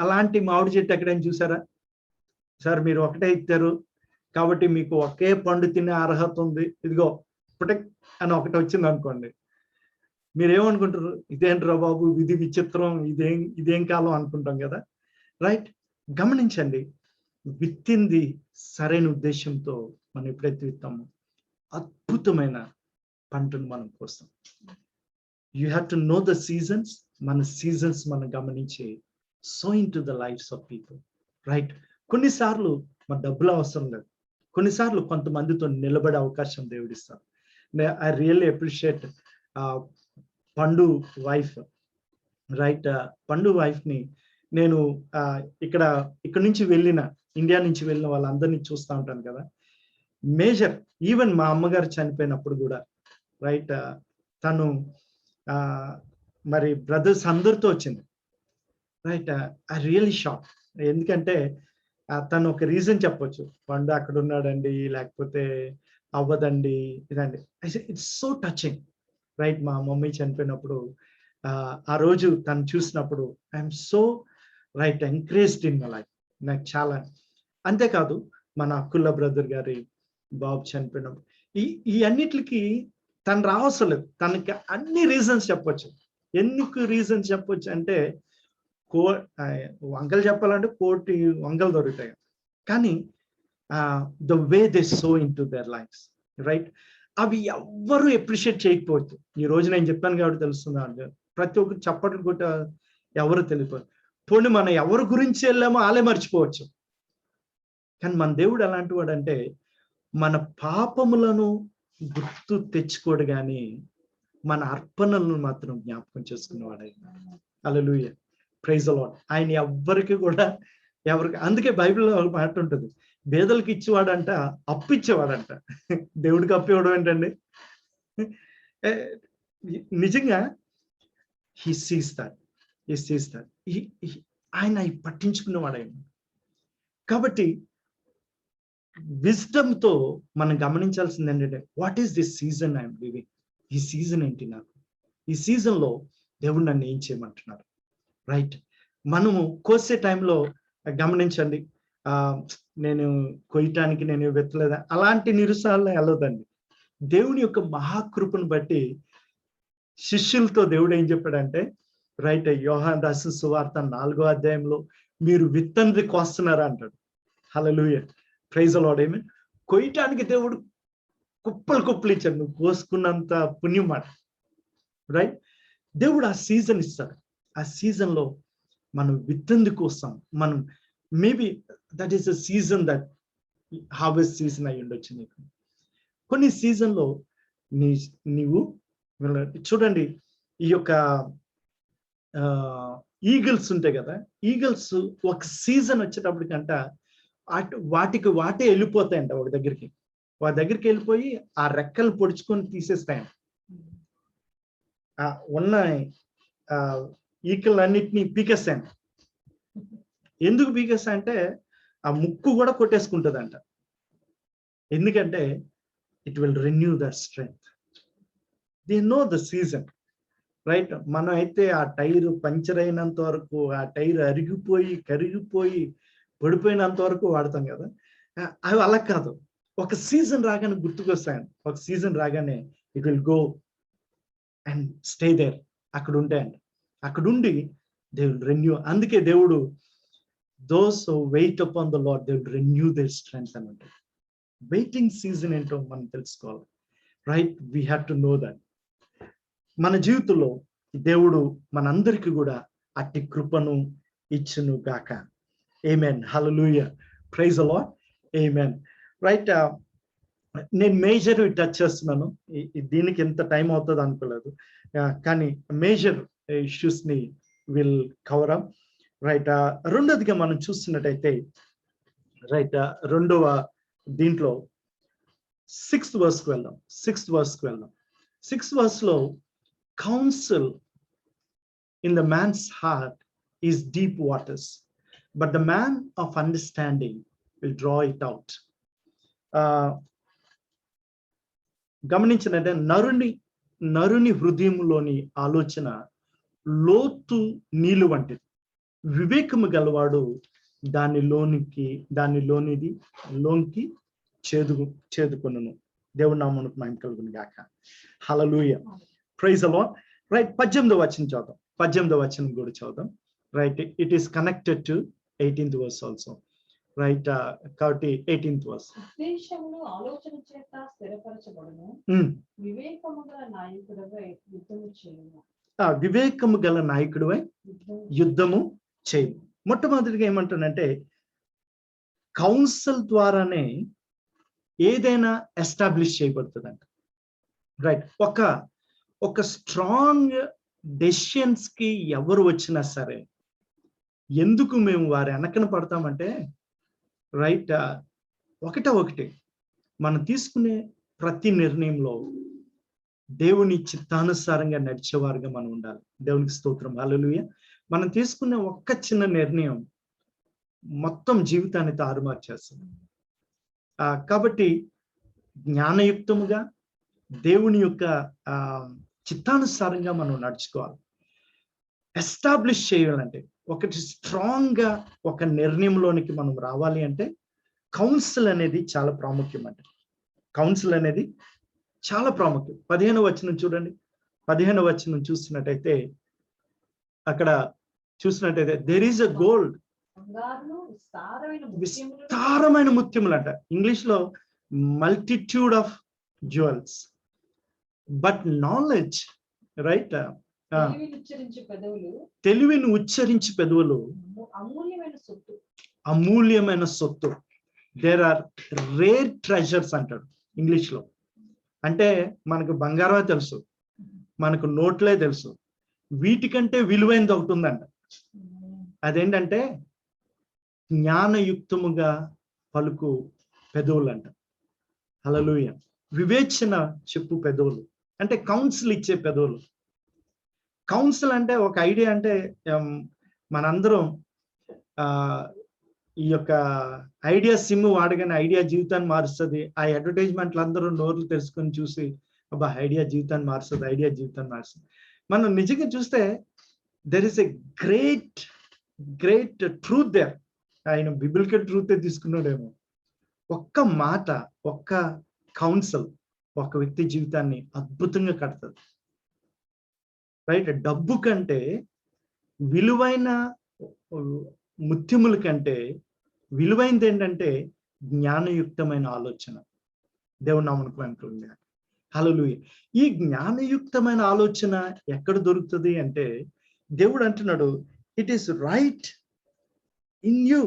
Speaker 1: అలాంటి మామిడి చెట్టు ఎక్కడైనా చూసారా? సార్ మీరు ఒకటే ఇచ్చారు కాబట్టి మీకు ఒకే పండు తినే అర్హత ఉంది, ఇదిగో ప్రొటెక్ట్ అని ఒకటి వచ్చింది అనుకోండి, మీరేమనుకుంటారు? ఇదేంట్రా బాబు, ఇది విచిత్రం, ఇదేం కాలం అనుకుంటాం కదా, రైట్? గమనించండి, విత్తింది సరైన ఉద్దేశంతో మనం ఎప్పుడైతే విత్తామో అద్భుతమైన పంటను మనం కోస్తాం. You have to know the seasons. మన సీజన్స్ మనం గమనించి sow into the lives of people, right? కొన్నిసార్లు మన డబ్బులు అవసరం లేదు, కొన్నిసార్లు కొంతమందితో నిలబడే అవకాశం దేవుడిస్తారు. I really appreciate Pandu wife, right? Pandu wife ని నేను ఇక్కడ నుంచి ఇండియా నుంచి వెళ్ళిన వాళ్ళందరినీ చూస్తూ ఉంటాను కదా. మేజర్ ఈవెన్ మా అమ్మగారు చనిపోయినప్పుడు కూడా, రైట్, తను మరి బ్రదర్స్ అందరితో వచ్చింది, రైట్? I really shock. ఎందుకంటే తను ఒక రీజన్ చెప్పొచ్చు, పండు అక్కడ ఉన్నాడండి, లేకపోతే అవ్వదండి, ఇదండి. It's so touching, right? మా మమ్మీ చనిపోయినప్పుడు ఆ రోజు తను చూసినప్పుడు I'm so right encouraged in my life. నాకు చాలా, అంతేకాదు మన అక్కుల బ్రదర్ గారి బాబు చనిపోయినప్పుడు ఈ అన్నిటికి తను రావసరం లేదు, తనకి అన్ని రీజన్స్ చెప్పొచ్చు. ఎందుకు రీజన్స్ చెప్పొచ్చు అంటే, వంకలు చెప్పాలంటే కోటి వంకలు దొరుకుతాయి, కానీ the way they so in to their lifes, right? అవి ఎవ్వరూ అప్రిషియేట్ చేయకపోవచ్చు. ఈ రోజు నేను చెప్పాను కాబట్టి తెలుస్తుంది, ప్రతి ఒక్కరు చప్పట్లు కొట్ట ఎవరు తెలియదు. పోనీ మనం ఎవరి గురించి వెళ్ళామో వాళ్ళే మర్చిపోవచ్చు. కానీ మన దేవుడు ఎలాంటి వాడు అంటే, మన పాపములను గుర్తు తెచ్చుకోడు కానీ మన అర్పణలను మాత్రం జ్ఞాపకం చేసుకునేవాడు. హల్లెలూయా, ప్రైజ్ ది లార్డ్. ఆయన ఎవ్వరికి కూడా అందుకే బైబిల్లో ఒక మాట ఉంటుంది, పేదలకు ఇచ్చేవాడంట, అప్పు ఇచ్చేవాడంట. దేవుడికి అప్పు ఇవ్వడం ఏంటండి? నిజంగా హీ సీస్ దట్. ఆయన పట్టించుకునేవాడు ఆయన. కాబట్టి విజ్డమ్ తో మనం గమనించాల్సింది ఏంటంటే, what is this season I'm living? ఈ సీజన్ ఏంటి నాకు? ఈ సీజన్ లో దేవుడు నన్ను ఏం చేయమంటున్నారు? రైట్. మనము కోసే టైంలో గమనించండి, నేను కొయ్యటానికి నేను వెతలేదా అలాంటి నిరుసాలను వెళ్ళదండి. దేవుని యొక్క మహాకృపను బట్టి శిష్యులతో దేవుడు ఏం చెప్పాడంటే, రైట్, యోహాను రాసిన సువార్త 4వ అధ్యాయంలో మీరు విత్తనది కోస్తున్నారా అంటాడు. హల్లెలూయా, ప్రైజ్ ది లార్డ్, ఆమేన్. కొయ్యటానికి దేవుడు కుప్పలు కుప్పలు ఇచ్చాడు, నువ్వు కోసుకున్నంత పుణ్యం మాట. రైట్, దేవుడు ఆ సీజన్ ఇస్తాడు. ఆ సీజన్ లో మనం విత్తంది కోసం, మనం maybe that is a season, that harvest season అయి ఉండొచ్చు నీకు. కొన్ని సీజన్ లో నీవు చూడండి, ఈ యొక్క ఈగల్స్ ఉంటాయి కదా, ఈగల్స్ ఒక సీజన్ వచ్చేటప్పటికంట వాటికి వాటే వెళ్ళిపోతాయంట ఒక దగ్గరికి. వాటి దగ్గరికి వెళ్ళిపోయి ఆ రెక్కలు పొడుచుకొని తీసేస్తాయంట. ఉన్న ఈకలన్నిటినీ పీకేస్తాయంట. ఎందుకు పీకేస్తాయంటే ఆ ముక్కు కూడా కొట్టేసుకుంటుందంట. ఎందుకంటే it will renew that strength. They know the season, right. మనం అయితే ఆ టైర్ పంచర్ అయినంత వరకు, ఆ టైర్ అరిగిపోయి కరిగిపోయి పడిపోయినంత వరకు వాడతాం కదా. అవి అలా కాదు, ఒక సీజన్ రాగానే గుర్తుకొస్తాయండి. ఒక సీజన్ రాగానే it will go and stay there, అక్కడ ఉంటాయండి. అక్కడ ఉండి దే విల్ రెన్యూ. అందుకే దేవుడు those wait upon the Lord they will renew their strength అని ఉంటుంది. వెయిటింగ్ సీజన్ ఏంటో మనం తెలుసుకోవాలి, right. We have to know that. మన జీవితంలో దేవుడు మనందరికీ కూడా అట్టి కృపను ఇచ్చును గాక. ఆమేన్, హల్లెలూయా, praise the Lord, amen. Right, నేను మేజర్ టచ్ చేస్తున్నాను. దీనికి ఎంత టైం అవుతుంది అనుకోలేదు, కానీ మేజర్ ఇష్యూస్ ని విల్ కవర్ అప్. రైట్, రెండోదిగా మనం చూస్తున్నట్టయితే, రైట్, రెండవ దీంట్లో 6th verse వెళ్దాం. 6th verse లో counsel in the man's heart is deep waters, but the man of understanding will draw it out. గమనించినట్టే నరుని హృదయంలోని ఆలోచన లోతు నీళ్ళు వంటిది, వివేకము గలవాడు లోనికి చేదుకొనును. దేవుడి నామమునకు మహిమ కలుగును గాక. హల్లెలూయా, ప్రైజ్ ది లార్డ్. రైట్, 18వ వచనం చదువుదాం. 18వ వచనం కూడా చదువుదాం. Right, it is connected to 18th verse also. Right, కాబట్టి 18th verse.
Speaker 2: ఉద్దేశమును ఆలోచన చేత స్థిరపరచబడును, వివేకము గల నాయకుడివై యుద్ధము చేయుము.
Speaker 1: వివేకము గల నాయకుడివై యుద్ధము చేయు. మొట్టమొదటిగా ఏమంటానంటే, కౌన్సిల్ ద్వారానే ఏదైనా ఎస్టాబ్లిష్ చేయబడుతుందంట. రైట్, ఒక స్ట్రాంగ్ డెసిషన్స్ కి ఎవరు వచ్చినా సరే, ఎందుకు మేము వారి వెనకన పడతామంటే, రైట్, ఒకటి మనం తీసుకునే ప్రతి నిర్ణయంలో దేవుని చిత్తానుసారంగా నడిచేవారుగా మనం ఉండాలి. దేవునికి స్తోత్రం, హల్లెలూయా. మనం తీసుకునే ఒక్క చిన్న నిర్ణయం మొత్తం జీవితాన్ని తారుమారు చేస్తుంది. కాబట్టి జ్ఞానయుక్తముగా దేవుని యొక్క చిత్తానుసారంగా మనం నడుచుకోవాలి. ఎస్టాబ్లిష్ చేయాలంటే, ఒకటి స్ట్రాంగ్ గా ఒక నిర్ణయంలోనికి మనం రావాలి అంటే కౌన్సిల్ అనేది చాలా ప్రాముఖ్యం అండి. కౌన్సిల్ అనేది చాలా ప్రాముఖ్యం. 15వ వచనం చూడండి. 15వ వచనం చూసినట్టయితే, అక్కడ చూసినట్టయితే దేర్ ఈస్ అ గోల్డ్, విస్తారమైన ముత్యములు అంట. ఇంగ్లీష్ లో multitude of jewels, but knowledge, right, తెలివిని ఉచ్చరించి పెదవులు అమూల్యమైన సొత్తు. దేర్ ఆర్ రేర్ ట్రెజర్స్ అంటాడు ఇంగ్లీష్ లో. అంటే మనకు బంగారమే తెలుసు, మనకు నోట్లే తెలుసు, వీటికంటే విలువైనది ఒకటి ఉందంట. అదేంటంటే జ్ఞానయుక్తముగా పలుకు పెదవులు అంట. హల్లెలూయా, వివేచన చెప్పు పెదవులు అంటే కౌన్సిల్ ఇచ్చే పెదవులు. కౌన్సిల్ అంటే ఒక ఐడియా అంటే, మనందరం ఈ యొక్క ఐడియా సిమ్ వాడగానే ఐడియా జీవితాన్ని మారుస్తుంది. ఆ అడ్వర్టైజ్మెంట్లు అందరూ నోర్లు తెలుసుకొని చూసి అబ్బా ఐడియా జీవితాన్ని మారుస్తుంది, ఐడియా జీవితాన్ని మారుస్తుంది. మనం నిజంగా చూస్తే there is a great truth there. ఆయన బిబిలికల్ ట్రూత్ తీసుకున్నాడేమో. ఒక్క మాట, ఒక్క కౌన్సిల్ ఒక వ్యక్తి జీవితాన్ని అద్భుతంగా కడుతుంది. రైట్? డబ్బు కంటే, విలువైన ముత్యముల కంటే విలువైనది ఏంటంటే జ్ఞానయుక్తమైన ఆలోచన. దేవుని నామమునకు మహిమ. హల్లెలూయా. ఈ జ్ఞానయుక్తమైన ఆలోచన ఎక్కడ దొరుకుతుంది అంటే దేవుడు అంటున్నాడు, it is right in you.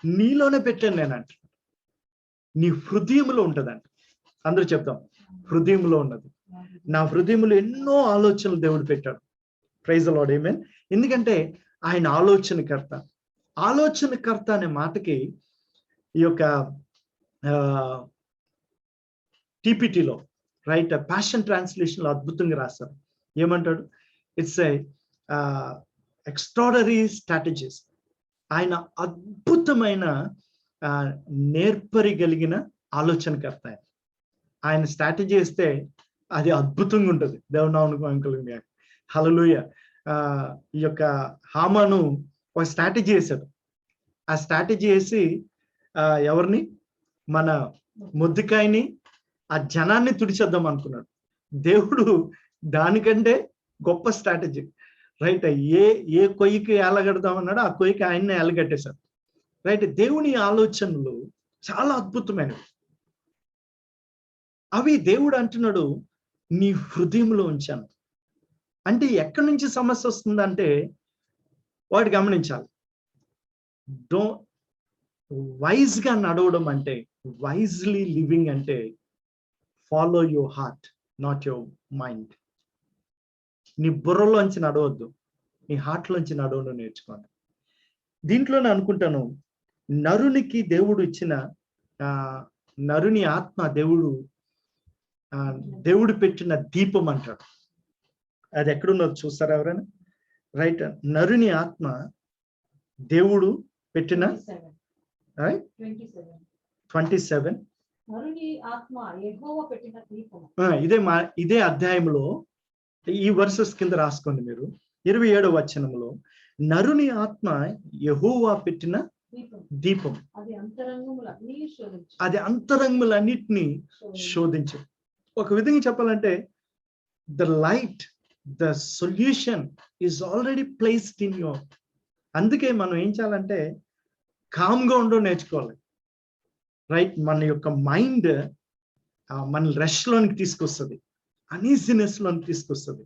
Speaker 1: నీలోనే పెట్టాను నేను అంటున్నాడు. నీ హృదయంలో ఉంటదంట. అందరూ చెప్తాం, హృదయంలో ఉన్నది. నా హృదయంలో ఎన్నో ఆలోచనలు దేవుడు పెట్టాడు. ప్రైజ్ ది లార్డ్, ఆమేన్. ఎందుకంటే ఆయన ఆలోచనకర్త. ఆలోచనకర్త అనే మాటకి ఈ యొక్క టీపీటీలో రైట్ ప్యాషన్ ట్రాన్స్లేషన్ లో అద్భుతంగా రాస్తారు. ఏమంటాడు? It's a extraordinary strategies. ఆయన అద్భుతమైన నేర్పరిగలిగిన ఆలోచనకర్త. ఆయన స్ట్రాటజీ ఇస్తే అది అద్భుతంగా ఉంటుంది. దేవుని నామమునకు మహిమ కలుగును గాక. హల్లెలూయా. ఈ యొక్క హామాను ఒక స్ట్రాటజీ వేశాడు. ఆ స్ట్రాటజీ వేసి ఎవరిని, మన మొర్దెకాయిని, ఆ జనాన్ని తుడిచేద్దాం అనుకున్నాడు. దేవుడు దానికంటే గొప్ప స్ట్రాటజీ. రైట్? ఏ కొయ్యకి ఏలగడదాం అన్నాడు, ఆ కొయ్యకి ఆయన్ని ఏలగట్టేశాడు. రైట్? దేవుని ఆలోచనలు చాలా అద్భుతమైనవి. అవి దేవుడు అంటున్నాడు నీ హృదయంలో ఉంచాను. అంటే ఎక్కడి నుంచి సమస్య వస్తుందంటే వాడు గమనించాలి. వైజ్ గా నడవడం అంటే, వైజ్లీ లివింగ్ అంటే follow your heart, not your mind. నీ బుర్రలోంచి నడవద్దు, నీ హార్ట్లోంచి నడవడం నేర్చుకోండి. దీంట్లోనే అనుకుంటాను, నరునికి దేవుడు ఇచ్చిన నరుని ఆత్మ దేవుడు పెట్టిన దీపం అంటాడు. అది ఎక్కడున్నది చూస్తారా ఎవరైనా? రైట్? నరుని ఆత్మ దేవుడు పెట్టిన 27 ఇదే అధ్యాయంలో ఈ వర్సెస్ కింద రాసుకోండి మీరు. 27వ వచనంలో నరుని ఆత్మ యెహోవా పెట్టిన దీపం, అది అంతరంగములన్నిటినీ శోధించు. ఒక విధంగా చెప్పాలంటే the light, the solution is already placed in your. అందుకే మనం ఏం చేయాలంటే కామ్గా ఉండడం నేర్చుకోవాలి. రైట్? మన యొక్క మైండ్ మన రష్ లోనికి తీసుకొస్తుంది, అనీజినెస్ లోనికి తీసుకొస్తుంది.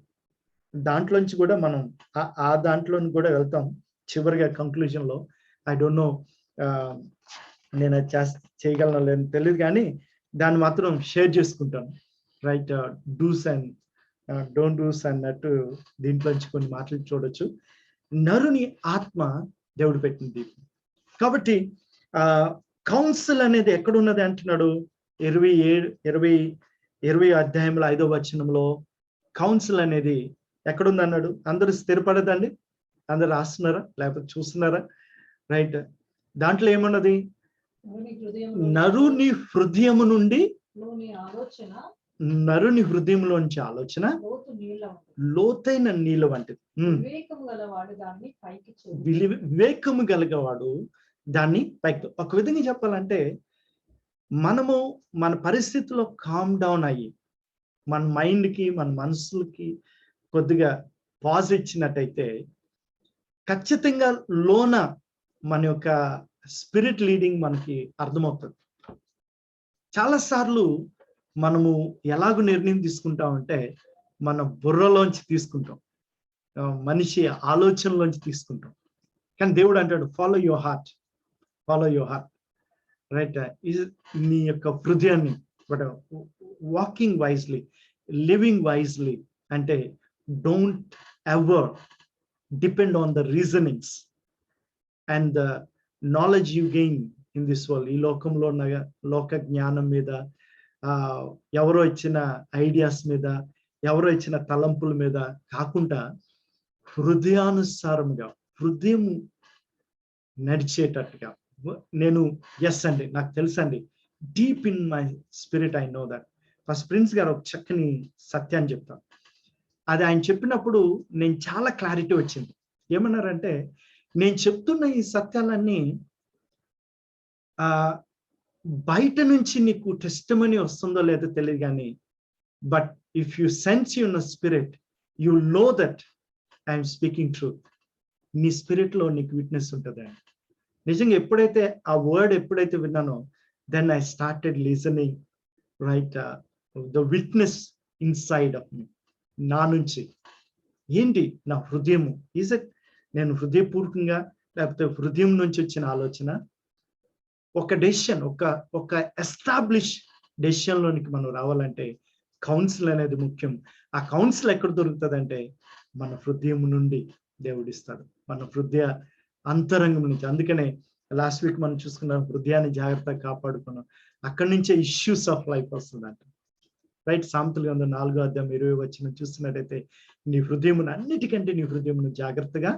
Speaker 1: దాంట్లోంచి కూడా మనం ఆ దాంట్లోని కూడా వెళ్తాం చివరిగా కంక్లూజన్ లో. ఐ డోంట్ నో నేను చేయగలను లేని తెలియదు, కానీ దాన్ని మాత్రం షేర్ చేసుకుంటాను. Right? Dos and don't dos అన్నట్టు దీంట్లోంచి కొన్ని మాటలు చూడొచ్చు. నరుని ఆత్మ దేవుడు పెట్టిన దీపం. కాబట్టి కౌన్సిల్ అనేది ఎక్కడున్నది అంటున్నాడు? 20 అధ్యాయంలో 5వ వచనంలో కౌన్సిల్ అనేది ఎక్కడుంది అన్నాడు. అందరూ స్థిరపడదండి, అందరు రాస్తున్నారా లేకపోతే చూస్తున్నారా? రైట్? దాంట్లో ఏమున్నది? నరుని హృదయము నుండి, నరుని హృదయంలోంచి ఆలోచన లోతైన నీళ్ళ వంటిది. వివేకము గలగవాడు దాన్ని పైకి. ఒక విధంగా చెప్పాలంటే మనము మన పరిస్థితిలో కామ్ డౌన్ అయ్యి మన మైండ్కి, మన మనసులకి కొద్దిగా పాజ్ ఇచ్చినట్టయితే ఖచ్చితంగా లోన మన యొక్క స్పిరిట్ లీడింగ్ మనకి అర్థమవుతుంది. చాలాసార్లు మనము ఎలాగో నిర్ణయం తీసుకుంటామంటే మన బుర్రలోంచి తీసుకుంటాం, మనిషి ఆలోచనలోంచి తీసుకుంటాం. కానీ దేవుడు అంటాడు follow your heart, follow your heart. Right? నీ యొక్క హృదయాన్ని, వాకింగ్ వైజ్లీ, లివింగ్ వైజ్లీ అంటే don't ever depend on the reasonings and the knowledge you gain in this world. ఈ లోకంలో ఉన్న లోక జ్ఞానం మీద, ఎవరో ఇచ్చిన ఐడియాస్ మీద, ఎవరో ఇచ్చిన తలంపుల మీద కాకుండా హృదయానుసారముగా, హృదయం నడిచేటట్టుగా, నేను ఎస్ అండి, నాకు తెలుసండి, deep in my spirit I know that. First prince గారు ఒక చక్కని సత్యాన్ని చెప్తాను. అది ఆయన చెప్పినప్పుడు నేను చాలా క్లారిటీ వచ్చింది. ఏమన్నారంటే, నేను చెప్తున్న ఈ సత్యాలన్నీ బయట నుంచి నీకు టెస్టిమనీ వస్తుందో లేదో తెలియదు, కానీ but if you sense your spirit you know that I'm speaking truth. నీ స్పిరిట్ లో నీకు విట్నెస్ ఉంటుందండి. నిజంగా ఎప్పుడైతే ఆ వర్డ్ ఎప్పుడైతే విన్నానో, then I started listening, right, the witness inside of me. నా నుంచి ఏంటి, నా హృదయము ఈజ్ ఇట్, నేను హృదయపూర్వకంగా లేకపోతే హృదయం నుంచి వచ్చిన ఆలోచన, ఒక డెసిషన్, ఒక ఎస్టాబ్లిష్ డెసిషన్ లోనికి మనం రావాలంటే కౌన్సిల్ అనేది ముఖ్యం. ఆ కౌన్సిల్ ఎక్కడ దొరుకుతుంది అంటే మన హృదయం నుండి దేవుడిస్తాడు, మన హృదయ అంతరంగం నుంచి. అందుకనే లాస్ట్ వీక్ మనం చూసుకున్నాం, హృదయాన్ని జాగ్రత్తగా కాపాడుకున్నాం, అక్కడి నుంచే ఇష్యూస్ ఆఫ్ లైఫ్ వస్తుందంట. రైట్, సామెతల గ్రంథం 4వ అధ్యాయం 20వ వచనం చూస్తున్నట్టయితే, నీ హృదయమును అన్నిటికంటే నీ హృదయమును జాగ్రత్తగా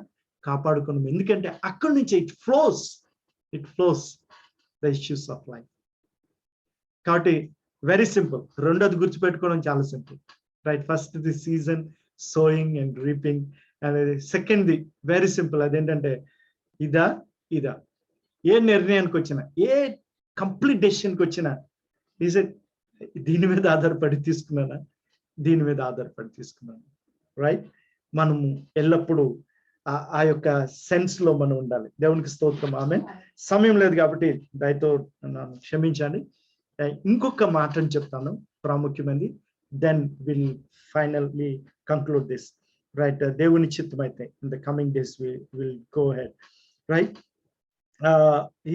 Speaker 1: కాపాడుకున్నాం, ఎందుకంటే అక్కడి నుంచి it flows the issues of life. కాబట్టి వెరీ సింపుల్. రెండోది గుర్తుపెట్టుకోవడం చాలా simple. Right, first the season sowing and reaping అనేది. సెకండ్ ది వెరీ సింపుల్, అదేంటంటే ఇదా ఏ నిర్ణయానికి వచ్చినా, ఏ కంప్లీట్ డెసిషన్కి వచ్చినా, ఈజ్ ఇట్ దీని మీద ఆధారపడి తీసుకున్నానా, దీని మీద ఆధారపడి తీసుకున్నాను. రైట్, మనము ఎల్లప్పుడూ ఆ యొక్క సెన్స్ లో మనం ఉండాలి. దేవునికి స్తోత్రం. ఆమె సమయం లేదు కాబట్టి దయతో నన్ను క్షమించండి. ఇంకొక మాటని చెప్తాను ప్రాముఖ్యమైనది, then will finally conclude this. Right, దేవుని చిత్తం అయితే in the coming days will go head. Right,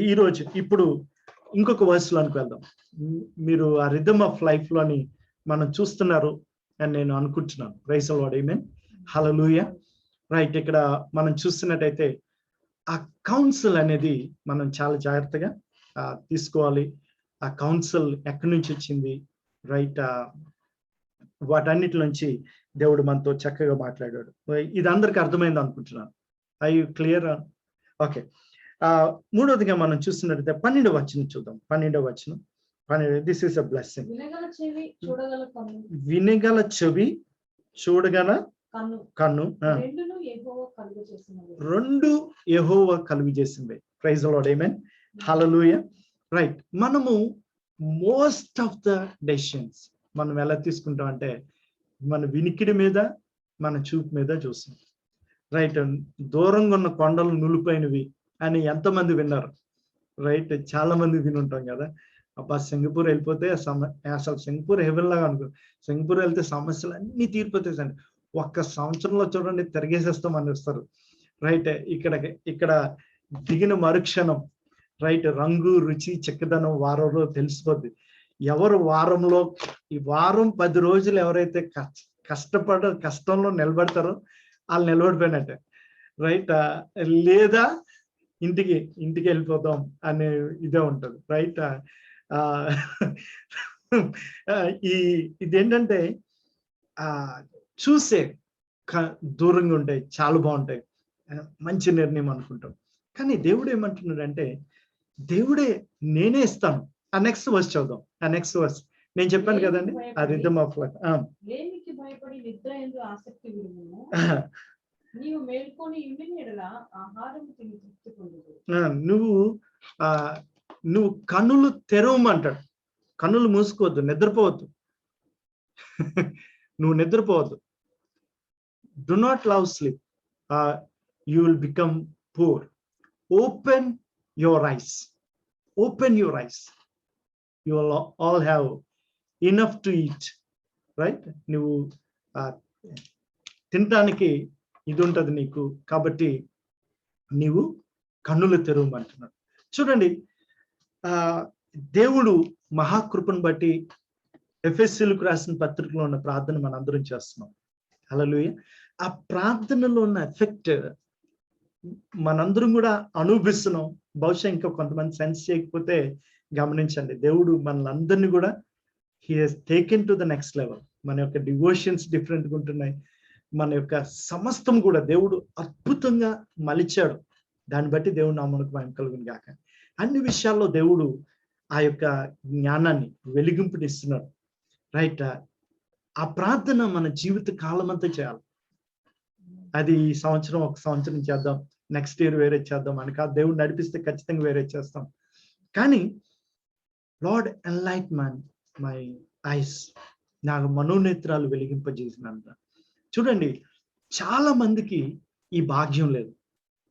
Speaker 1: ఈరోజు ఇప్పుడు ఇంకొక వర్స్లోనికి వెళ్దాం. మీరు ఆ రిథమ్ ఆఫ్ లైఫ్ లోని మనం చూస్తున్నారు అని నేను అనుకుంటున్నాను. Praise the Lord, amen, hallelujah. Right, ఇక్కడ మనం చూస్తున్నట్టయితే ఆ కౌన్సిల్ అనేది మనం చాలా జాగ్రత్తగా తీసుకోవాలి. ఆ కౌన్సిల్ ఎక్కడి నుంచి వచ్చింది, రైట్, వాటన్నిటి నుంచి దేవుడు మనతో చక్కగా మాట్లాడాడు. ఇది అందరికి అర్థమైంది అనుకుంటున్నాను. I you clear? ఓకే. మూడవదిగా మనం చూస్తున్నట్టయితే 12వ వచనం చూద్దాం. 12వ వచనం, దిస్ ఈస్ అ బ్లెస్సింగ్. వినగల చెవి చూడగల కన్ను రెండు యెహోవా కలుగు చేసినవి. Praise the Lord, amen, hallelujah. Right, మనము మోస్ట్ ఆఫ్ ద డెసిషన్స్ మనం ఎలా తీసుకుంటాం అంటే మన వినికిడి మీద, మన చూపు మీద చూస్తాం. రైట్, దూరంగా ఉన్న కొండలు నులిపోయినవి అని ఎంతమంది విన్నారు? రైట్, చాలా మంది వినుంటాం కదా. అబ్బా, సింగపూర్ వెళ్ళిపోతే అసలు సింగపూర్ హెవెన్ లాగా అనుకో, సింగపూర్ వెళ్తే సమస్యలు అన్ని తీరిపోతాయి. ఒక్క సంవత్సరంలో చూడండి తిరిగేసేస్తాం అని వస్తారు. రైట్, ఇక్కడ దిగిన మరుక్షణం, రైట్, రంగు రుచి చక్కదనం వారంలో తెలిసిపోద్ది. ఎవరు వారంలో, ఈ వారం 10 రోజులు ఎవరైతే కష్టంలో నిలబడతారో వాళ్ళు నిలబడిపోయినట్టే. రైట్, లేదా ఇంటికి వెళ్ళిపోతాం అనే ఇదే ఉంటుంది. రైట్, ఇదేంటంటే చూసే దూరంగా ఉంటాయి, చాలా బాగుంటాయి, మంచి నిర్ణయం అనుకుంటాం. కానీ దేవుడు ఏమంటున్నాడంటే, దేవుడే నేనే ఇస్తాను. ఆ నెక్స్ట్ వర్స్ చదువుదాం. ఆ నెక్స్ట్ వర్స్ నేను చెప్పాను కదండి, ఆ రిథమ్ ఆఫ్ లైఫ్. నువ్వు కన్నులు తెరవమంటాడు. కన్నులు మూసుకోవద్దు, నిద్రపోవద్దు. నువ్వు నిద్రపోవద్దు. Do not love sleep, you will become poor. Open your eyes, open your eyes, you will all have enough to eat. Right, నువ్వు తినటానికి ఇది ఉంటుంది నీకు, కాబట్టి నీవు కన్నులు తెరవమంటున్నాడు. చూడండి, దేవుడు మహాకృపను బట్టి ఎఫెసీయులకు రాసిన పత్రికలో ఉన్న ప్రార్థన మనందరం చేస్తున్నాం. హల్లెలూయా. ఆ ప్రార్థనలో ఉన్న ఎఫెక్ట్ మనందరం కూడా అనుభవిస్తున్నాం. బహుశా ఇంకా కొంతమంది సెన్స్ చేయకపోతే గమనించండి, దేవుడు మనలందరినీ కూడా he has taken to the next level. మన యొక్క డివోషన్స్ డిఫరెంట్గా ఉంటున్నాయి. మన యొక్క సమస్తం కూడా దేవుడు అద్భుతంగా మలిచాడు. దాన్ని బట్టి దేవుడు నామమునకు మహిమ కలుగును గాక. అన్ని విషయాల్లో దేవుడు ఆ యొక్క జ్ఞానాన్ని వెలిగింపునిస్తున్నాడు. రైట్. ఆ ప్రార్థన మన జీవిత కాలం అంతా చేయాలి. అది ఈ సంవత్సరం ఒక సంవత్సరం చేద్దాం, నెక్స్ట్ ఇయర్ వేరే చేద్దాం అని కాదు. దేవుడు నడిపిస్తే ఖచ్చితంగా వేరే చేస్తాం. కానీ లార్డ్ ఎన్లైట్మెంట్ మై ఐస్, నాకు మనోనేత్రాలు వెలిగింపజేసినంత. చూడండి, చాలా మందికి ఈ భాగ్యం లేదు.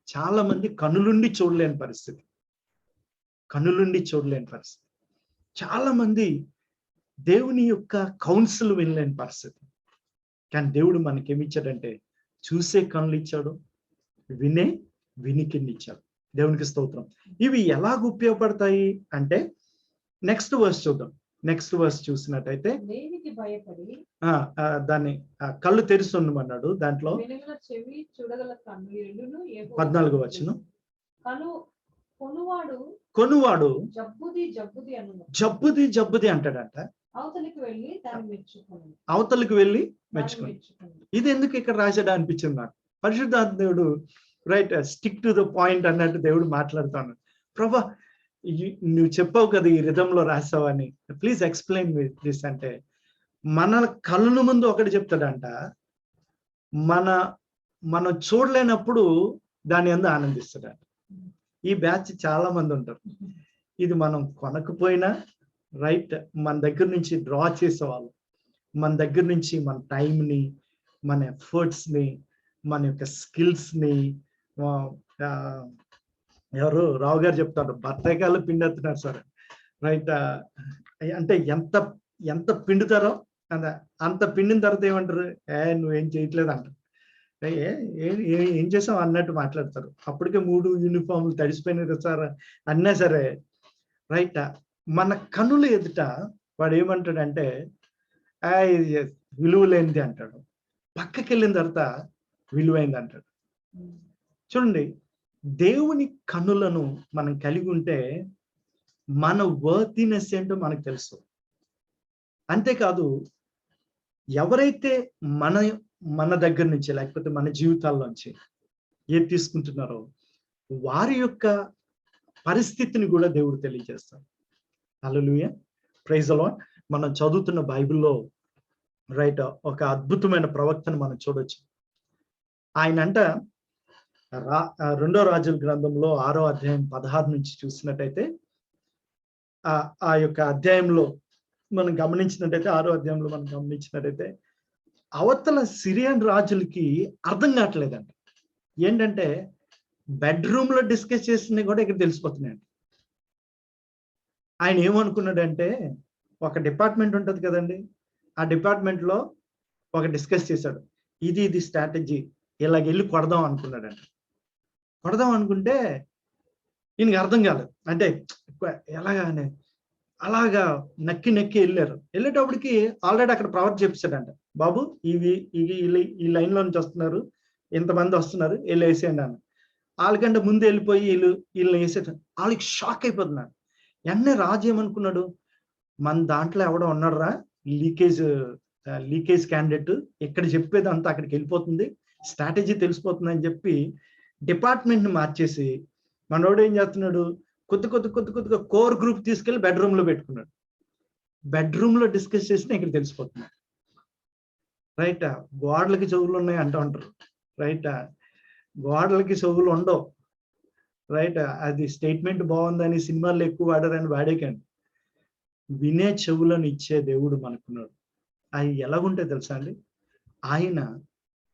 Speaker 1: చాలా మంది కనులుండి చూడలేని పరిస్థితి, చాలా మంది దేవుని యొక్క కౌన్సిల్ వినలేని పరిస్థితి. కానీ దేవుడు మనకేమిచ్చాడంటే చూసే కనులు ఇచ్చాడు, వినే వినికిడిని ఇచ్చాడు. దేవునికి స్తోత్రం. ఇవి ఎలాగ ఉపయోగపడతాయి అంటే నెక్స్ట్ వర్స్ చూద్దాం. నెక్స్ట్ వర్స్ చూసినట్టయితే దాన్ని కళ్ళు తెరిచి ఉండమన్నాడు. దాంట్లో 14వ వచనం, కొనువాడు జబ్బుది అంటాడంట, అవతలికి వెళ్ళి మెచ్చుకుని. ఇది ఎందుకు ఇక్కడ రాశాడా అనిపించింది నాకు. పరిశుద్ధాత్మ దేవుడు right stick to the point అన్నట్టు దేవుడు మాట్లాడుతాను. ప్రభా, నువ్వు చెప్పావు కదా ఈ రిధంలో రాసావని, ప్లీజ్ ఎక్స్ప్లెయిన్ దిస్ అంటే, మన కళ్ళ ముందు ఒకటి చెప్తాడంట, మనం చూడలేనప్పుడు దాని అందు ఆనందిస్తాడంట. ఈ బ్యాచ్ చాలా మంది ఉంటారు. ఇది మనం కొనకపోయినా రైట్, మన దగ్గర నుంచి డ్రా చేసేవాళ్ళు, మన దగ్గర నుంచి మన టైంని, మన ఎఫర్ట్స్ని, మన యొక్క స్కిల్స్ని, ఎవరు రావు గారు చెప్తారు, బత్తాయికాయలు పిండెత్తున్నారు సార్. రైట్. అంటే ఎంత పిండుతారో అంత పిండిన తర్వాత ఏమంటారు, నువ్వేం చేయట్లేదు అంటారు. ఏం చేసావు అన్నట్టు మాట్లాడతారు. అప్పటికే 3 యూనిఫామ్లు తడిసిపోయినాయి సార్ అన్నా సరే. రైట్. మన కన్నుల ఎదుట వాడు ఏమంటాడంటే విలువ లేనిది అంటాడు, పక్కకి వెళ్ళిన తర్వాత విలువైంది అంటాడు. చూడండి, దేవుని కన్నులను మనం కలిగి ఉంటే మన వర్తినెస్ ఏంటో మనకు తెలుసు. అంతేకాదు, ఎవరైతే మన దగ్గర నుంచి లేకపోతే మన జీవితాల్లోంచి ఏది తీసుకుంటున్నారో వారి యొక్క పరిస్థితిని కూడా దేవుడు తెలియజేస్తాడు. హల్లెలూయా, ప్రైజ్ ది లార్డ్. మనం చదువుతున్న బైబిల్లో రైట్ ఒక అద్భుతమైన ప్రవక్తను మనం చూడొచ్చు. ఆయనంట 2వ రాజుల గ్రంథంలో 6వ అధ్యాయం 16 నుంచి చూసినట్టయితే, ఆ యొక్క అధ్యాయంలో మనం గమనించినట్టయితే 6వ అధ్యాయంలో మనం గమనించినట్టయితే అవతల సిరియన్ రాజులకి అర్థం కావట్లేదంట. ఏంటంటే బెడ్రూమ్ లో డిస్కస్ చేసినవి కూడా ఇక్కడ తెలిసిపోతున్నాయండి. ఆయన ఏమనుకున్నాడంటే, ఒక డిపార్ట్మెంట్ ఉంటుంది కదండి, ఆ డిపార్ట్మెంట్ లో ఒక డిస్కస్ చేశాడు, ఇది స్ట్రాటజీ, ఇలాగ వెళ్ళి కొడదాం అనుకున్నాడంట. కొడదాం అనుకుంటే ఈయనకి అర్థం కాలేదు. అంటే ఎలాగానే అలాగా నక్కి వెళ్ళేటప్పటికి ఆల్రెడీ అక్కడ ప్రవర్తి చెప్పాడంట, బాబు ఈ లైన్ లో నుంచి వస్తున్నారు, ఇంతమంది వస్తున్నారు, వీళ్ళు వేసేయండి అన్న. వాళ్ళకంటే ముందు వెళ్ళిపోయి వీళ్ళని వేసేట వాళ్ళకి షాక్ అయిపోతున్నారు. వెంటనే రాజు ఏమనుకున్నాడు, మన దాంట్లో ఎవడో ఉన్నాడురా లీకేజ్ క్యాండిడేట్, ఇక్కడ చెప్పేది అంతా అక్కడికి వెళ్ళిపోతుంది, స్ట్రాటజీ తెలిసిపోతుంది అని చెప్పి డిపార్ట్మెంట్ ని మార్చేసి మనోడు ఏం చేస్తున్నాడు, కొద్దిగా కోర్ గ్రూప్ తీసుకెళ్లి బెడ్రూమ్ లో పెట్టుకున్నాడు. బెడ్రూమ్ లో డిస్కస్ చేసినా ఇక్కడ తెలిసిపోతున్నాడు. రైట్. గోడలకి చెవులు ఉన్నాయి అంటూ ఉంటారు. రైట్. గోడలకి చెవులు ఉండవు. రైట్. అది స్టేట్మెంట్ బాగుందని సినిమాల్లో ఎక్కువ వాడారని వాడేకండి. వినే చెవులను ఇచ్చే దేవుడు మనకున్నాడు. అవి ఎలాగుంటే తెలుసా అండి, ఆయన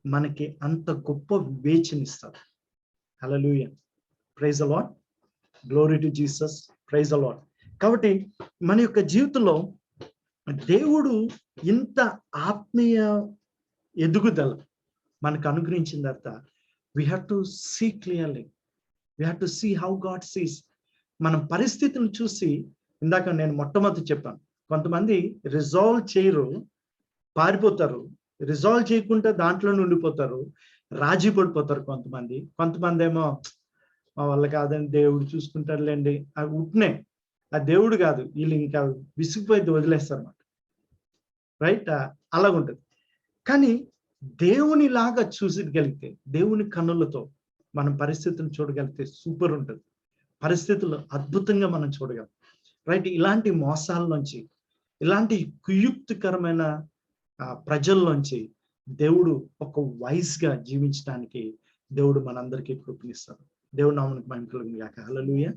Speaker 1: మనకి అంత గొప్ప వివేచనిస్తాడు. హల్లెలూయా, praise the Lord, glory to Jesus, praise the Lord. కాబట్టి మన యొక్క జీవితంలో దేవుడు ఇంత ఆత్మీయ ఎదుగుదల మనకు అనుగ్రహించిన తర్వాత we have to see clearly, we have to see how God sees. మనం పరిస్థితులను చూసి, ఇందాక నేను మొట్టమొదటి చెప్పాను, కొంతమంది రిజాల్వ్ చేయరు, పారిపోతారు. రిజాల్వ్ చేయకుండా దాంట్లో ఉండిపోతారు, రాజీ పడిపోతారు. కొంతమంది ఏమో మా వల్ల కాదని దేవుడు చూసుకుంటారులేండి, అది ఉట్నే, ఆ దేవుడు కాదు, వీళ్ళు ఇంకా విసిగిపోయి వదిలేస్తారు అన్నమాట. రైట్. అలాగుంటది. కానీ దేవుని లాగా చూసగలిగితే, దేవుని కన్నులతో మనం పరిస్థితిని చూడగలిగితే సూపర్ ఉంటుంది. పరిస్థితుల్లో అద్భుతంగా మనం చూడగలం. రైట్, ఇలాంటి మోసాల నుంచి, ఇలాంటి కుయుక్తికరమైన ప్రజల్లోంచి దేవుడు ఒక వైస్గా జీవించడానికి దేవుడు మనందరికీ కృపనిస్తాడు. దేవుడు నామమునకు మహిమ కలుగును గాక. హల్లెలూయా,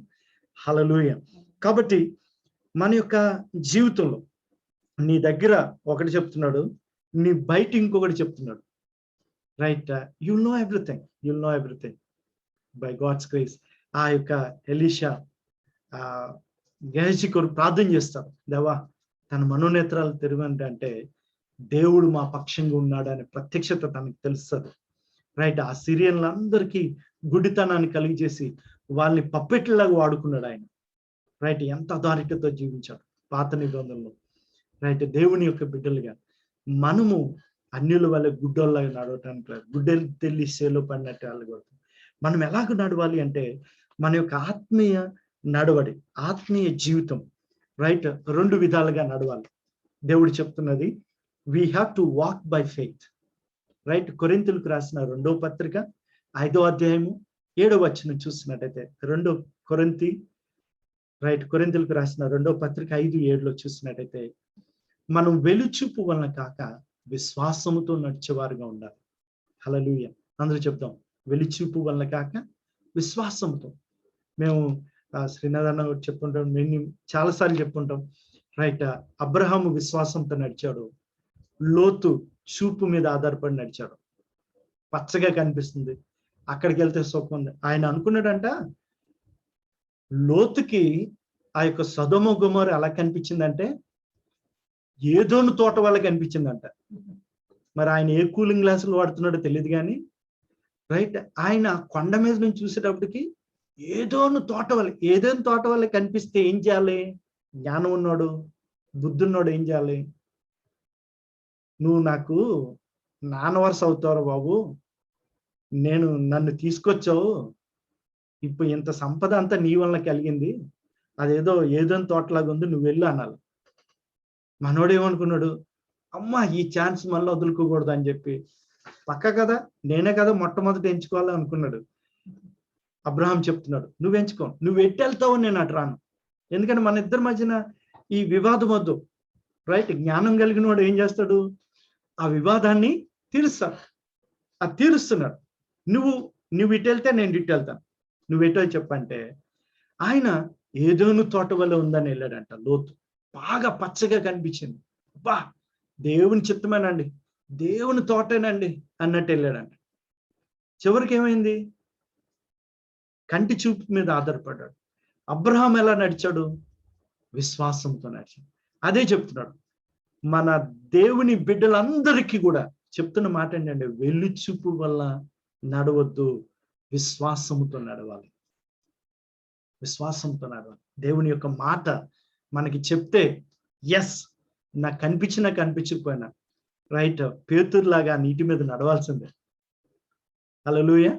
Speaker 1: హల్లెలూయా. కాబట్టి మన యొక్క జీవితంలో నీ దగ్గర ఒకటి చెప్తున్నాడు, నీ బయట ఇంకొకటి చెప్తున్నాడు. Right, you'll know everything by God's grace. ఆ యొక్క ఎలీషా గేహజీ కొరకు ప్రార్థన చేస్తాడు, దేవా తన మనోనేత్రాలు తెరవండి అంటే దేవుడు మా పక్షంగా ఉన్నాడు అనే ప్రత్యక్షత తనకు తెలుస్తుంది. రైట్, ఆ సిరియన్లందరికీ గుడితనాన్ని కలిగజేసి వాళ్ళని పప్పెట్లలాగా వాడుకున్నాడు ఆయన. రైట్, ఎంత అథారిటీతో జీవించాడు పాత నిబంధనలో. రైట్, దేవుని యొక్క బిడ్డలుగా మనము అన్యుల వల్ల గుడ్డోళ్ళగా నడవటానికి లేదు, గుడ్డలు తెల్లి సేలో పడినట్టు వాళ్ళు. మనం ఎలాగ నడవాలి అంటే మన యొక్క ఆత్మీయ నడవడి, ఆత్మీయ జీవితం రైట్ 2 విధాలుగా నడవాలి. దేవుడు చెప్తున్నది we have to walk by faith. Right, కొరింథీయులకు రాసిన 2వ పత్రిక 5వ అధ్యాయము 7వ వచనం చూసినట్టయితే, 2 కొరింథీ రైట్ కొరింథీయులకు రాసిన 2వ పత్రిక 5:7లో చూసినట్టయితే, మనం వెలుచూపు వలన కాక విశ్వాసముతో నడిచేవారుగా ఉండాలి. హల్లెలూయా, అందరూ చెప్తాం, వెలుచూపు వలన కాక విశ్వాసంతో. మేము శ్రీనాథ్ అన్న చెప్పుకుంటాం, మేము చాలాసార్లు చెప్పుకుంటాం. రైట్, అబ్రహాము విశ్వాసంతో నడిచాడు, లోతు చూపు మీద ఆధారపడి నడిచాడు. పచ్చగా కనిపిస్తుంది, అక్కడికి వెళ్తే సుఖం ఉంది. ఆయన అనుకున్నాడంట, లోతుకి ఆ యొక్క సొదొమ గొమొర ఎలా కనిపించిందంటే ఏదోను తోట వల్ల కనిపించిందంట. మరి ఆయన ఏ కూలింగ్ గ్లాసులు వాడుతున్నాడో తెలియదు కానీ రైట్, ఆయన కొండ మీద నుంచి చూసేటప్పటికి ఏదోను తోట వల్ల కనిపిస్తే ఏం చేయాలి? జ్ఞానం ఉన్నాడు, బుద్ధి ఉన్నాడు, ఏం చేయాలి? నువ్వు నాకు నానవరస అవుతావు బాబు, నన్ను తీసుకొచ్చావు, ఇప్పుడు ఇంత సంపద అంతా నీ వల్ల కలిగింది, అదేదో ఏదోని తోటలాగా ఉంది, నువ్వు వెళ్ళు అనాలి. మనోడు ఏమనుకున్నాడు, అమ్మా ఈ ఛాన్స్ మళ్ళీ వదులుకోకూడదు అని చెప్పి, పక్క కదా నేనే కదా మొట్టమొదటి ఎంచుకోవాలి అనుకున్నాడు. అబ్రహాం చెప్తున్నాడు, నువ్వు ఎంచుకో, నువ్వు ఎట్టి వెళ్తావు, నేను అటు రాను. ఎందుకంటే మన ఇద్దరి మధ్యన ఈ వివాదం వద్దు. రైట్, జ్ఞానం కలిగిన వాడు ఏం చేస్తాడు? ఆ వివాదాన్ని తీరుస్తున్నాడు. నువ్వు ఇటు వెళ్తే నేను ఇటు వెళ్తాను, నువ్వు ఎటో చెప్పంటే ఆయన ఏదోను తోట వల్ల ఉందని వెళ్ళాడంట. లోతు బాగా పచ్చగా కనిపించింది, బా దేవుని చిత్తమేనండి, దేవుని తోటేనండి అన్నట్టు వెళ్ళాడంట. చివరికి ఏమైంది? కంటి చూపు మీద ఆధారపడ్డాడు. అబ్రహాం ఎలా నడిచాడు? విశ్వాసంతో నడిచాడు. అదే చెప్తున్నాడు మన దేవుని బిడ్డలందరికీ కూడా చెప్తున్న మాట ఏంటంటే, వెలుచూపు వల్ల నడవద్దు, విశ్వాసముతో నడవాలి. విశ్వాసంతో నడవాలి. దేవుని యొక్క మాట మనకి చెప్తే ఎస్, నాకు కనిపించకపోయినా రైట్, పేతురులాగా నీటి మీద నడవాల్సిందే. హల్లెలూయా.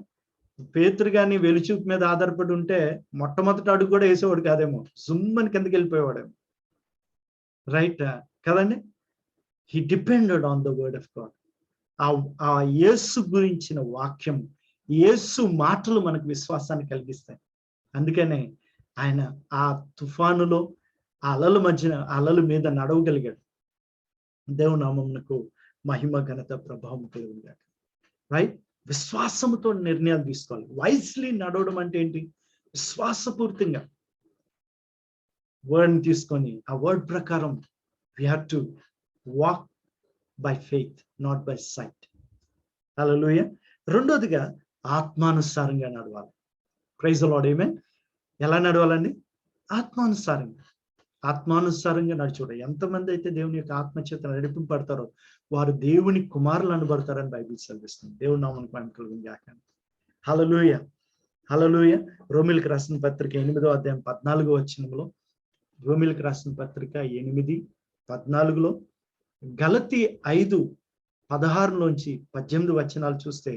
Speaker 1: పేతురు కానీ వెలుచూపు మీద ఆధారపడి ఉంటే మొట్టమొదటి అడుగు కూడా వేసేవాడు కాదేమో, జుమ్మని కిందకి వెళ్ళిపోయేవాడేమో. రైట్ కదండి? He depended on the word of God. ఆ యేసు గురించిన వాక్యం, యేసు మాటలు మనకు విశ్వాసాన్ని కలిగిస్తాయి. అందుకనే ఆయన ఆ తుఫానులో ఆ అలల మీద నడవగలిగాడు. దేవుని నామమునకు మహిమ ఘనత ప్రభావం కలుగును. రైట్, విశ్వాసముతో నిర్ణయాలు తీసుకోవాలి. వైస్లీ నడవడం అంటే ఏంటి? విశ్వాసపూర్తిగా వర్డ్ తీసుకొని ఆ వర్డ్ ప్రకారం we have to walk by faith, not by sight. హల్లెలూయా. రెండోదిగా ఆత్మానుసారంగా నడవాలి. ప్రైజ్ ది లార్డ్, ఆమేన్. ఎలా నడవాలండి? ఆత్మానుసారంగా నడుచుకోవడం. ఎంతమంది అయితే దేవుని యొక్క ఆత్మచేత నడిపింపబడతారో వారు దేవుని కుమారులు అనబడతారని బైబిల్ సెలవిస్తుంది. దేవుని నామమునకు మహిమ కలుగును గాక. హల్లెలూయా, హల్లెలూయా. రోమీయులకు రాసిన పత్రిక 8వ అధ్యాయం 14వ వచనంలో, రోమీయులకు రాసిన పత్రిక 8:14లో, గలతీ 5:16-18 వచనాలు చూస్తే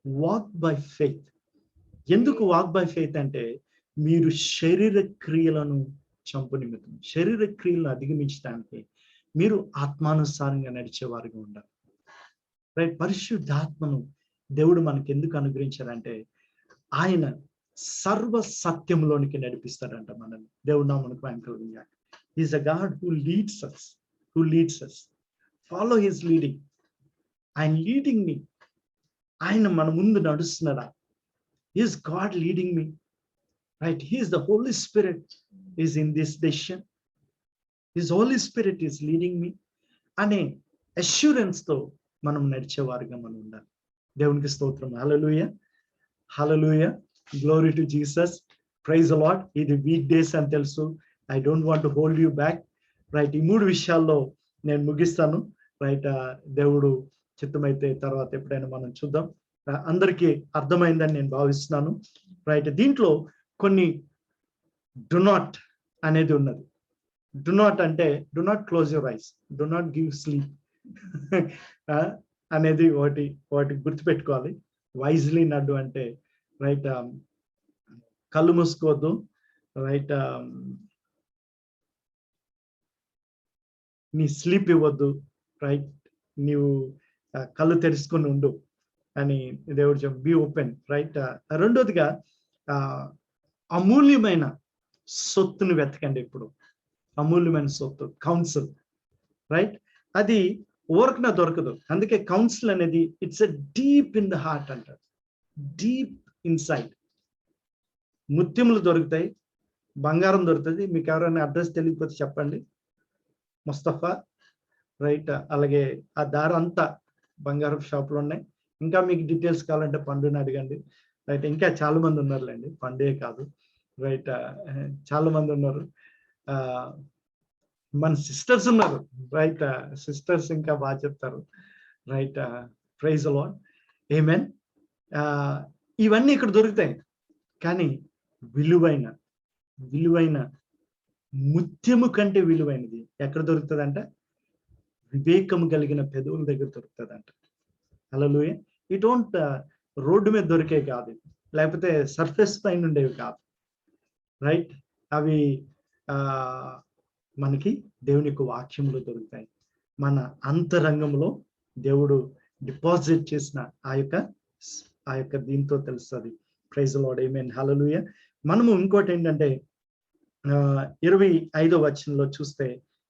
Speaker 1: వాక్ బై ఫెయిత్. ఎందుకు వాక్ బై ఫెయిత్ అంటే, మీరు శరీర క్రియలను చంపు నిమిత్తం, శరీర క్రియలను అధిగమించడానికి మీరు ఆత్మానుసారంగా నడిచేవారుగా ఉండాలి. రైట్, పరిశుద్ధాత్మను దేవుడు మనకి ఎందుకు అనుగ్రహించారంటే, ఆయన సర్వ సత్యంలోనికి నడిపిస్తాడంట మనల్ని. దేవుడు నామమునకు మహిమ కలుగును గాక. Is a God who leads us. Follow his leading. ఆయన లీడింగ్ మీ, ఆయన మన ముందు నడుస్తున్నాడా? Is God leading me, right? He is the Holy Spirit is in this decision. His Holy Spirit is leading me అనే assurance తో మనం నడిచేవారుగా మనం ఉండాలి. దేవునికి స్తోత్రం. హల్లెలూయా, హల్లెలూయా, glory to Jesus, praise the Lord. ఇది వీక్ డేస్ అని తెలుసు. I don't want to hold you back, right? ఈ 3 విషయాల్లో నేను ముగిస్తాను, రైట్? దేవుడు చిత్తమైతే తర్వాత ఎప్పుడైనా మనం చూద్దాం. అందరికీ అర్థమైందని నేను భావిస్తున్నాను, రైట్? దీంట్లో కొన్ని డు నాట్ అనేది ఉన్నది. డు నాట్ అంటే do not close your eyes, do not give sleep అనేది ఒకటి గుర్తుపెట్టుకోవాలి. వైజ్లీ నడ్డు అంటే, రైట్, కళ్ళు మూసుకోవద్దు, రైట్, నీ స్లీప్ ఇవ్వద్దు, రైట్, నీవు కళ్ళు తెరుచుకొని ఉండు అని దేవుడు చెప్పి, బీ ఓపెన్, రైట్? రెండోదిగా అమూల్యమైన సొత్తును వెతకండి. ఇప్పుడు అమూల్యమైన సొత్తు కౌన్సిల్, రైట్? అది ఊరకన దొరకదు. అందుకే కౌన్సిల్ అనేది it's a deep in the heart అంటారు, డీప్ ఇన్సైడ్. ముత్యములు దొరుకుతాయి, బంగారం దొరుకుతుంది. మీకు ఎవరైనా అడ్రస్ తెలియకపోతే చెప్పండి, ముస్తఫా, రైట్? అలాగే ఆ దారి అంతా బంగారం షాపులు ఉన్నాయి. ఇంకా మీకు డీటెయిల్స్ కావాలంటే పండుని అడగండి, రైట్? ఇంకా చాలా మంది ఉన్నారులేండి, పండే కాదు, రైట్? చాలా మంది ఉన్నారు. మన సిస్టర్స్ ఉన్నారు, రైట్? సిస్టర్స్ ఇంకా బాగా చెప్తారు, రైట్? ప్రైజ్ ది లార్డ్, ఆమేన్. ఇవన్నీ ఇక్కడ దొరుకుతాయి. కానీ విలువైన ముత్యము కంటే విలువైనది ఎక్కడ దొరుకుతుందంట? వివేకము కలిగిన పెదవుల దగ్గర దొరుకుతుందంట. హల్లెలూయా. ఈ డోంట్ రోడ్డు మీద దొరికే కాదు, లేకపోతే సర్ఫేస్ పైన ఉండేవి కాదు, రైట్? అవి మనకి దేవుని యొక్క వాక్యంలో దొరుకుతాయి. మన అంతరంగంలో దేవుడు డిపాజిట్ చేసిన ఆ యొక్క దీంతో తెలుస్తుంది. ప్రైజ్ ది లార్డ్, ఆమేన్, హల్లెలూయా. మనము ఇంకోటి ఏంటంటే 25వ వచనంలో చూస్తే,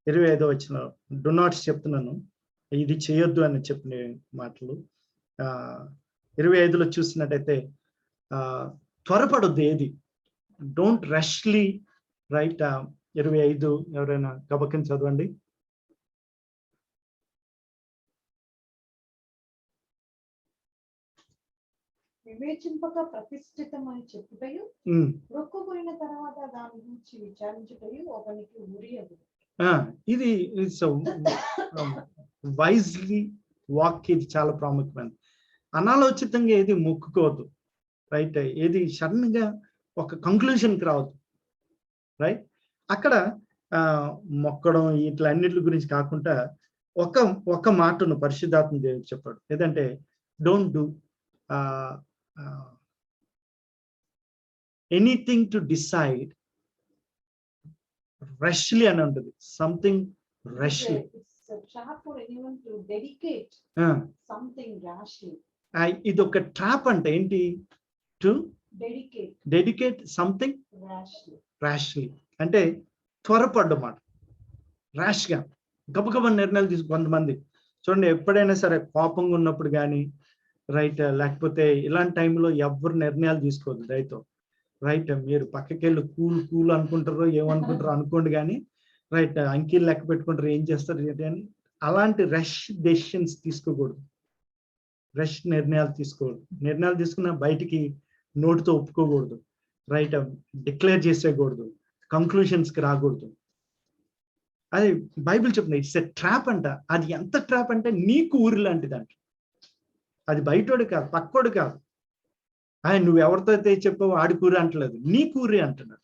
Speaker 1: 25వ వచనంలో డు నాట్స్ చెప్తున్నాను, ఇది చేయొద్దు అని చెప్పిన మాటలు. 25లో చూసినట్టయితే త్వరపడొద్దు ఏది, డోంట్ రష్లీ, రైట్? 25 ఎవరైనా గబక్కని చదవండి.
Speaker 2: వివేచింపక ప్రతిష్ఠితమని చెప్పుటయు, రొక్కుపోయిన తర్వాత దాని గురించి విచారించుటయు ఒకనికి ఉరియదు.
Speaker 1: ఇది వైజ్లీ వాక్, ఇది చాలా ప్రాముఖ్యమైనది. అనాలోచితంగా ఏది మొక్కుకోవద్దు, రైట్? ఏది సడన్ గా ఒక కంక్లూషన్కి రావద్దు, రైట్? అక్కడ మొక్కడం ఇట్లన్నిటి గురించి కాకుండా ఒక మాటను పరిశుద్ధాత్మ దేవుడు చెప్పాడు, ఏదంటే don't do anything to decide rashly అని ఉంటుంది. సంథింగ్ రష్లీ, ఇది ఒక ట్రాప్. అంటే ఏంటి? టు డెడికేట్ సంథింగ్ రాష్లీ అంటే త్వరపడ్డమాట, ర్యాష్గా గబగబ నిర్ణయాలు కొంతమంది చూడండి, ఎప్పుడైనా సరే కోపంగా ఉన్నప్పుడు కానీ, రైట్, లేకపోతే ఇలాంటి టైంలో ఎవరు నిర్ణయాలు తీసుకోవద్దు దయతో, రైట్? మీరు పక్కకెళ్ళి కూల్ అనుకుంటారో ఏమనుకుంటారో అనుకోండి, కానీ రైట్, అంకీలు లెక్క పెట్టుకుంటారు, ఏం చేస్తారు అని అలాంటి రష్ డెసిషన్స్ తీసుకోకూడదు, రష్ నిర్ణయాలు తీసుకోకూడదు. నిర్ణయాలు తీసుకున్న బయటికి నోటితో ఒప్పుకోకూడదు, రైట్? డిక్లేర్ చేసేయకూడదు, కంక్లూషన్స్కి రాకూడదు. అది బైబిల్ చెప్తుంది, ఇట్స్ ఎ ట్రాప్ అంట. అది ఎంత ట్రాప్ అంటే నీకు ఊరి లాంటిది అంట. అది బయటోడు కాదు, పక్కోడు కాదు. నువ్వు ఎవరితో అయితే చెప్పావో ఆడి కూరి అంటలేదు, నీ కూరి అంటున్నాడు.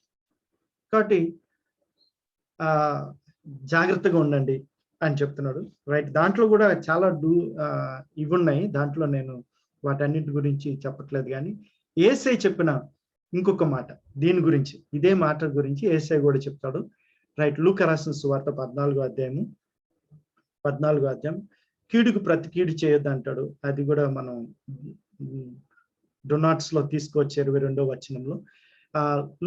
Speaker 1: కాబట్టి జాగ్రత్తగా ఉండండి అని చెప్తున్నాడు, రైట్? దాంట్లో కూడా చాలా ఇవి ఉన్నాయి, దాంట్లో నేను వాటన్నిటి గురించి చెప్పట్లేదు. కానీ యేసయ్య చెప్పిన ఇంకొక మాట దీని గురించి, ఇదే మాట గురించి యేసయ్య కూడా చెప్తాడు, రైట్? లూకా రాసిన సువార్త 14వ అధ్యాయం, కీడుకు ప్రతి కీడు చేయొద్దు అంటాడు. అది కూడా మనం డొనాట్స్ లో తీసుకొచ్చి 22వ వచనంలో.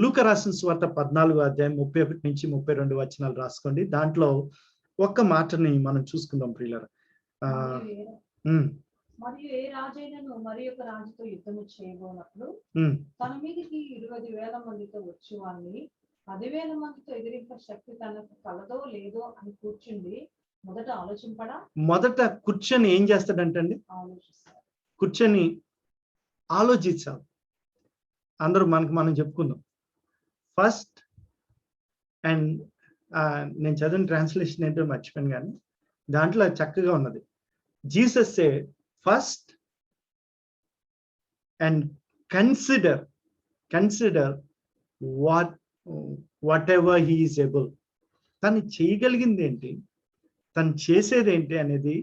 Speaker 1: లూకా రాసిన సువార్త 14వ అధ్యాయం 31 నుంచి 32 వచనాలు రాసుకోండి. దాంట్లో ఒక్క మాటని మనం చూసుకుందాం ప్రియులారా.
Speaker 2: మరియు ఏ రాజైనను మరి ఒక రాజుతో యుద్ధము చేయబోనప్పుడు తన మీదకి 20,000 మందితో వచ్చి వారిని 10,000 మందితో ఎదిరింప శక్తి తనకు కలదో లేదో అని కూర్చుండి మొదట ఆలోచింపడా? మొదట కూర్చొని ఏం చేస్తాడంటండి? కూర్చొని ఆలోచించాలి. అందరూ మనం చెప్పుకుందాం. ఫస్ట్ అండ్ నేను చదివిన ట్రాన్స్లేషన్ ఏంటో మర్చిపోయాను, కానీ దాంట్లో చక్కగా ఉన్నది. Jesus say first and consider what ever he is able. తను చేయగలిగింది ఏంటి, తను చేసేది ఏంటి అనేది,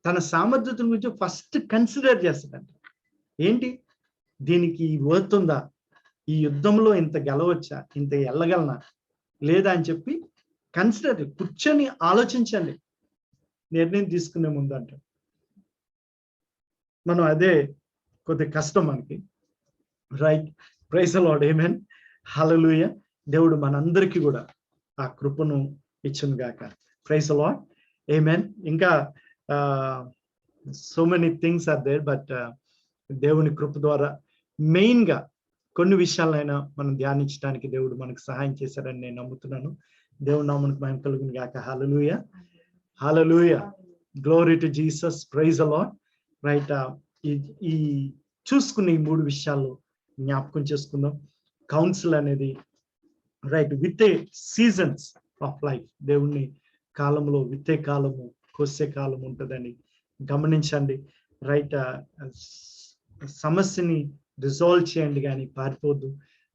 Speaker 2: తన సామర్థ్యత గురించి ఫస్ట్ కన్సిడర్ చేస్తాడంట. ఏంటి, దీనికి వర్త్ ఉందా, ఈ యుద్ధంలో ఇంత గెలవచ్చా, ఇంత వెళ్ళగలనా లేదా అని చెప్పి కన్సిడర్, కూర్చొని ఆలోచించండి నిర్ణయం తీసుకునే ముందు అంట. మనం అదే కొద్ది కష్టం మనకి, right? Praise the Lord, amen, hallelujah. దేవుడు మనందరికీ కూడా ఆ కృపను ఇచ్చును గాక. Praise the Lord, amen. ఇంకా so many things are there, but దేవుని కృప ద్వారా మెయిన్ గా కొన్ని విషయాలైనా మనం ధ్యానించడానికి దేవుడు మనకు సహాయం చేశారని నేను నమ్ముతున్నాను. దేవుడి నామమునకు మహిమ కలుగును గాక. హల్లెలూయా, హల్లెలూయా, glory to Jesus. Praise the Lord. Right, ఈ చూసుకున్న ఈ 3 విషయాలు జ్ఞాపకం చేసుకుందాం. కౌన్సిల్ అనేది, రైట్, విత్తే సీజన్స్ ఆఫ్ లైఫ్. దేవుణ్ణి కాలంలో విత్తే కాలము, కోసే కాలం ఉంటుందని గమనించండి. రైట్, సమస్యని రిజాల్వ్ చేయండి కానీ పారిపోద్దు.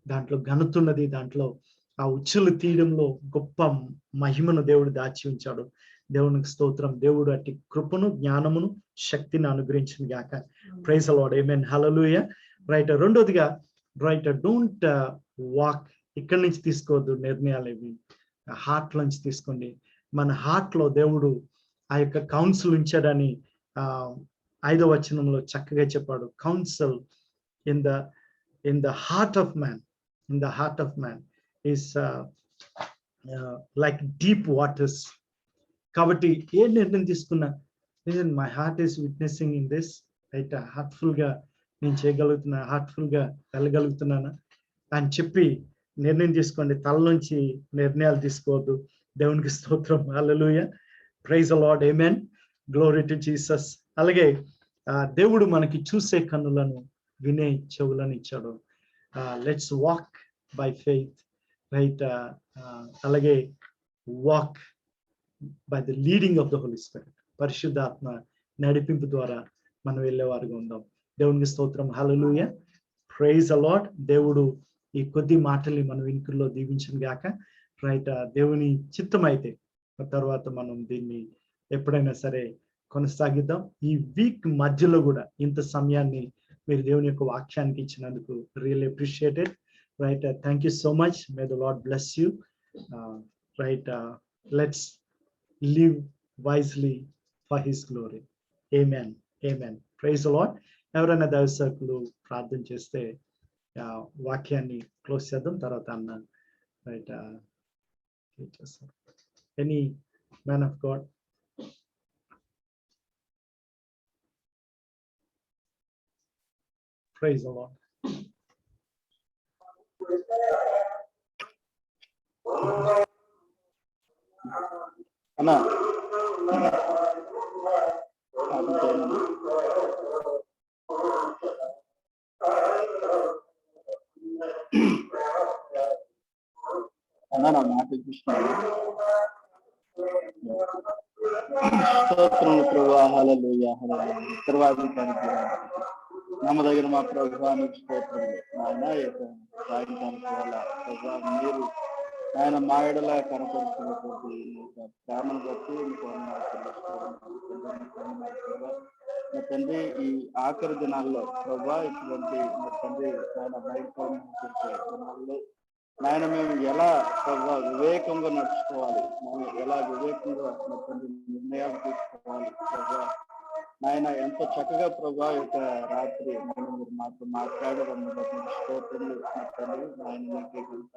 Speaker 2: దాంట్లో ఘనతున్నది, దాంట్లో ఆ ఉచ్చులు తీయడంలో గొప్ప మహిమను దేవుడు దాచి ఉంచాడు. దేవునికి స్తోత్రం. దేవుడు అట్టి కృపను, జ్ఞానమును, శక్తిని అనుగ్రహించిన గాక. Praise the Lord, amen, hallelujah. Right, రెండోదిగా, రైట్, డోంట్ వాక్, ఇక్కడి నుంచి తీసుకోవద్దు నిర్ణయాలు, ఇవి హార్ట్ నుంచి తీసుకోండి. మన హార్ట్ లో దేవుడు ఆ యొక్క కౌన్సిల్ ఉంచాడని 5వ వచనంలో చక్కగా చెప్పాడు. Council in the heart of man is like deep waters. కాబట్టి ఏ నిర్ణయం తీసుకున్నా, my heart is witnessing in this, right, heartful గా నేను చేయగలుగుతున్నా, హార్ట్ఫుల్ గా వెళ్ళగలుగుతున్నానా అని చెప్పి నిర్ణయం తీసుకోండి. తల నుంచి నిర్ణయాలు తీసుకోవద్దు. దేవునికి స్తోత్రం, హల్లెలూయా, ప్రైజ్ ది లార్డ్, ఆమేన్, గ్లోరీ టు జీసస్. అలాగే దేవుడు మనకి చూసే కన్నులను, వినే చెవులను ఇచ్చాడు. Let's walk by faith, right. అలాగే walk by the leading of the Holy Spirit, పరిశుద్ధాత్మ నడిపింపు ద్వారా మనం వెళ్ళేవారుగా ఉందాం. దేవునికి స్తోత్రం, హల్లెలూయా, ప్రైజ్ ది లార్డ్. దేవుడు ఈ కొద్ది మాటల్ని మన వినికిడిలో దీవించును గాక. రైట్, దేవుని చిత్తం అయితే తర్వాత మనం దీన్ని ఎప్పుడైనా సరే కొనసాగిద్దాం. ఈ వీక్ మధ్యలో కూడా ఇంత సమయాన్ని మీరు దేవుని యొక్క వాక్యానికి ఇచ్చినందుకు really appreciated. Right, thank you so much. May the lord bless you. Right, let's live wisely for his glory. Amen, amen, praise the Lord. ఎవరైనా దైవసేవకులు ప్రార్థన చేస్తే వాక్యాన్ని క్లోజ్ చేద్దాం. తర్వాత అన్న రైట్ చేస్తారు. Any man of God? Praise the Lord.
Speaker 3: అన్నా నా మాట చూస్తున్నాను. స్తోత్రం ప్రభువా, హల్లెలూయా, హల్లెలూయా. ఉత్తరవాదికారి నమ్మ దగ్గర మా ప్రభువానికి స్తోత్రం. ఆయన సాయంకాలం వల్ల మీరు ఆయన మా ఎడల కనపరుస్తున్నటువంటి ప్రేమను బట్టి మా తండ్రి, ఈ ఆఖరి దినాల్లో ప్రభా ఇటువంటి మా తండ్రి ఆయన బయటపడినటువంటి దినాల్లో నాయన మేము ఎలా ప్రభా వివేకంగా నడుచుకోవాలి, మేము ఎలా వివేకంగా మా తండ్రి నిర్ణయాలు తీసుకోవాలి ప్రభా. నాయన ఎంతో చక్కగా ప్రభా యొక్క రాత్రి నేను మీరు మాతో మాట్లాడారు స్తోత్రములు నా తండ్రి. నాయన నీకే ఘనత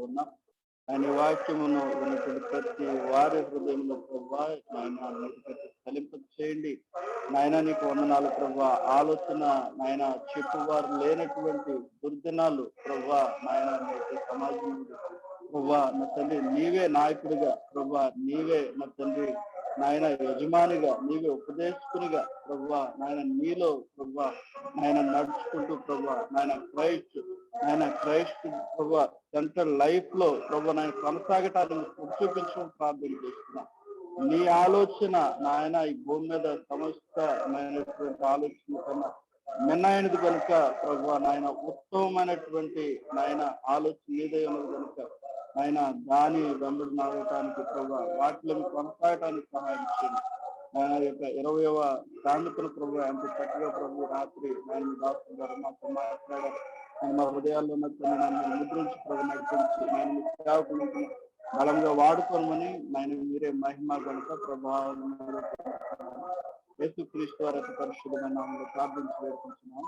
Speaker 3: ఉన్నాం. ఆయన వాక్యమును వినటువంటి ప్రతి వారి హృదయంలో ప్రభా నాయన ఫలింప చేయండి. నాయన నీకు వందనాలు ప్రభా. ఆలోచన నాయన చెప్పువారు లేనటువంటి దుర్దినాలు ప్రభా నాయన సమాజం ప్రభా నా తండ్రి నీవే నాయకుడిగా ప్రభా, నీవే నా తండ్రి నాయన యజమానిగా, నీవే ఉపదేశకునిగా ప్రభా నాయన నీలో ప్రభా నాయన నడుచుకుంటూ ప్రభా నాయన క్రైస్ట్ ప్రభా సెంట్రల్ లైఫ్ లో ప్రభా నాయన కొనసాగటానికి చూపించడం ప్రార్థన చేస్తున్నా. నీ ఆలోచన నాయన ఈ భూమి మీద సమస్తమైనటువంటి ఆలోచన కన్నా మిన్నైనది కనుక ప్రభా నాయన ఉత్తమమైనటువంటి నాయన ఆలోచన నీదే ఉన్నది కనుక ఆయన దాని వెంబడి నడవటానికి ప్రభా వాటిలో కొనసాగటానికి సహాయం చేయండి. ఆయన యొక్క 20వ సామెతల ప్రభు ఎంత చక్కగా ప్రభు రాత్రి ఆయన దాసు గారు మాతో మాట్లాడారు. ఆయన మా హృదయాల్లో నన్ను ముద్రించి ప్రభు నడిపించి నేను సేవకులకు బలంగా వాడుకోమని ఆయన మీరే మహిమ కనుక ప్రభావం యేసుక్రీస్తు వారి పరిశుద్ధమైన నామములో ప్రార్థించి వేడుకుంటున్నాం.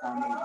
Speaker 3: ఆమేన్.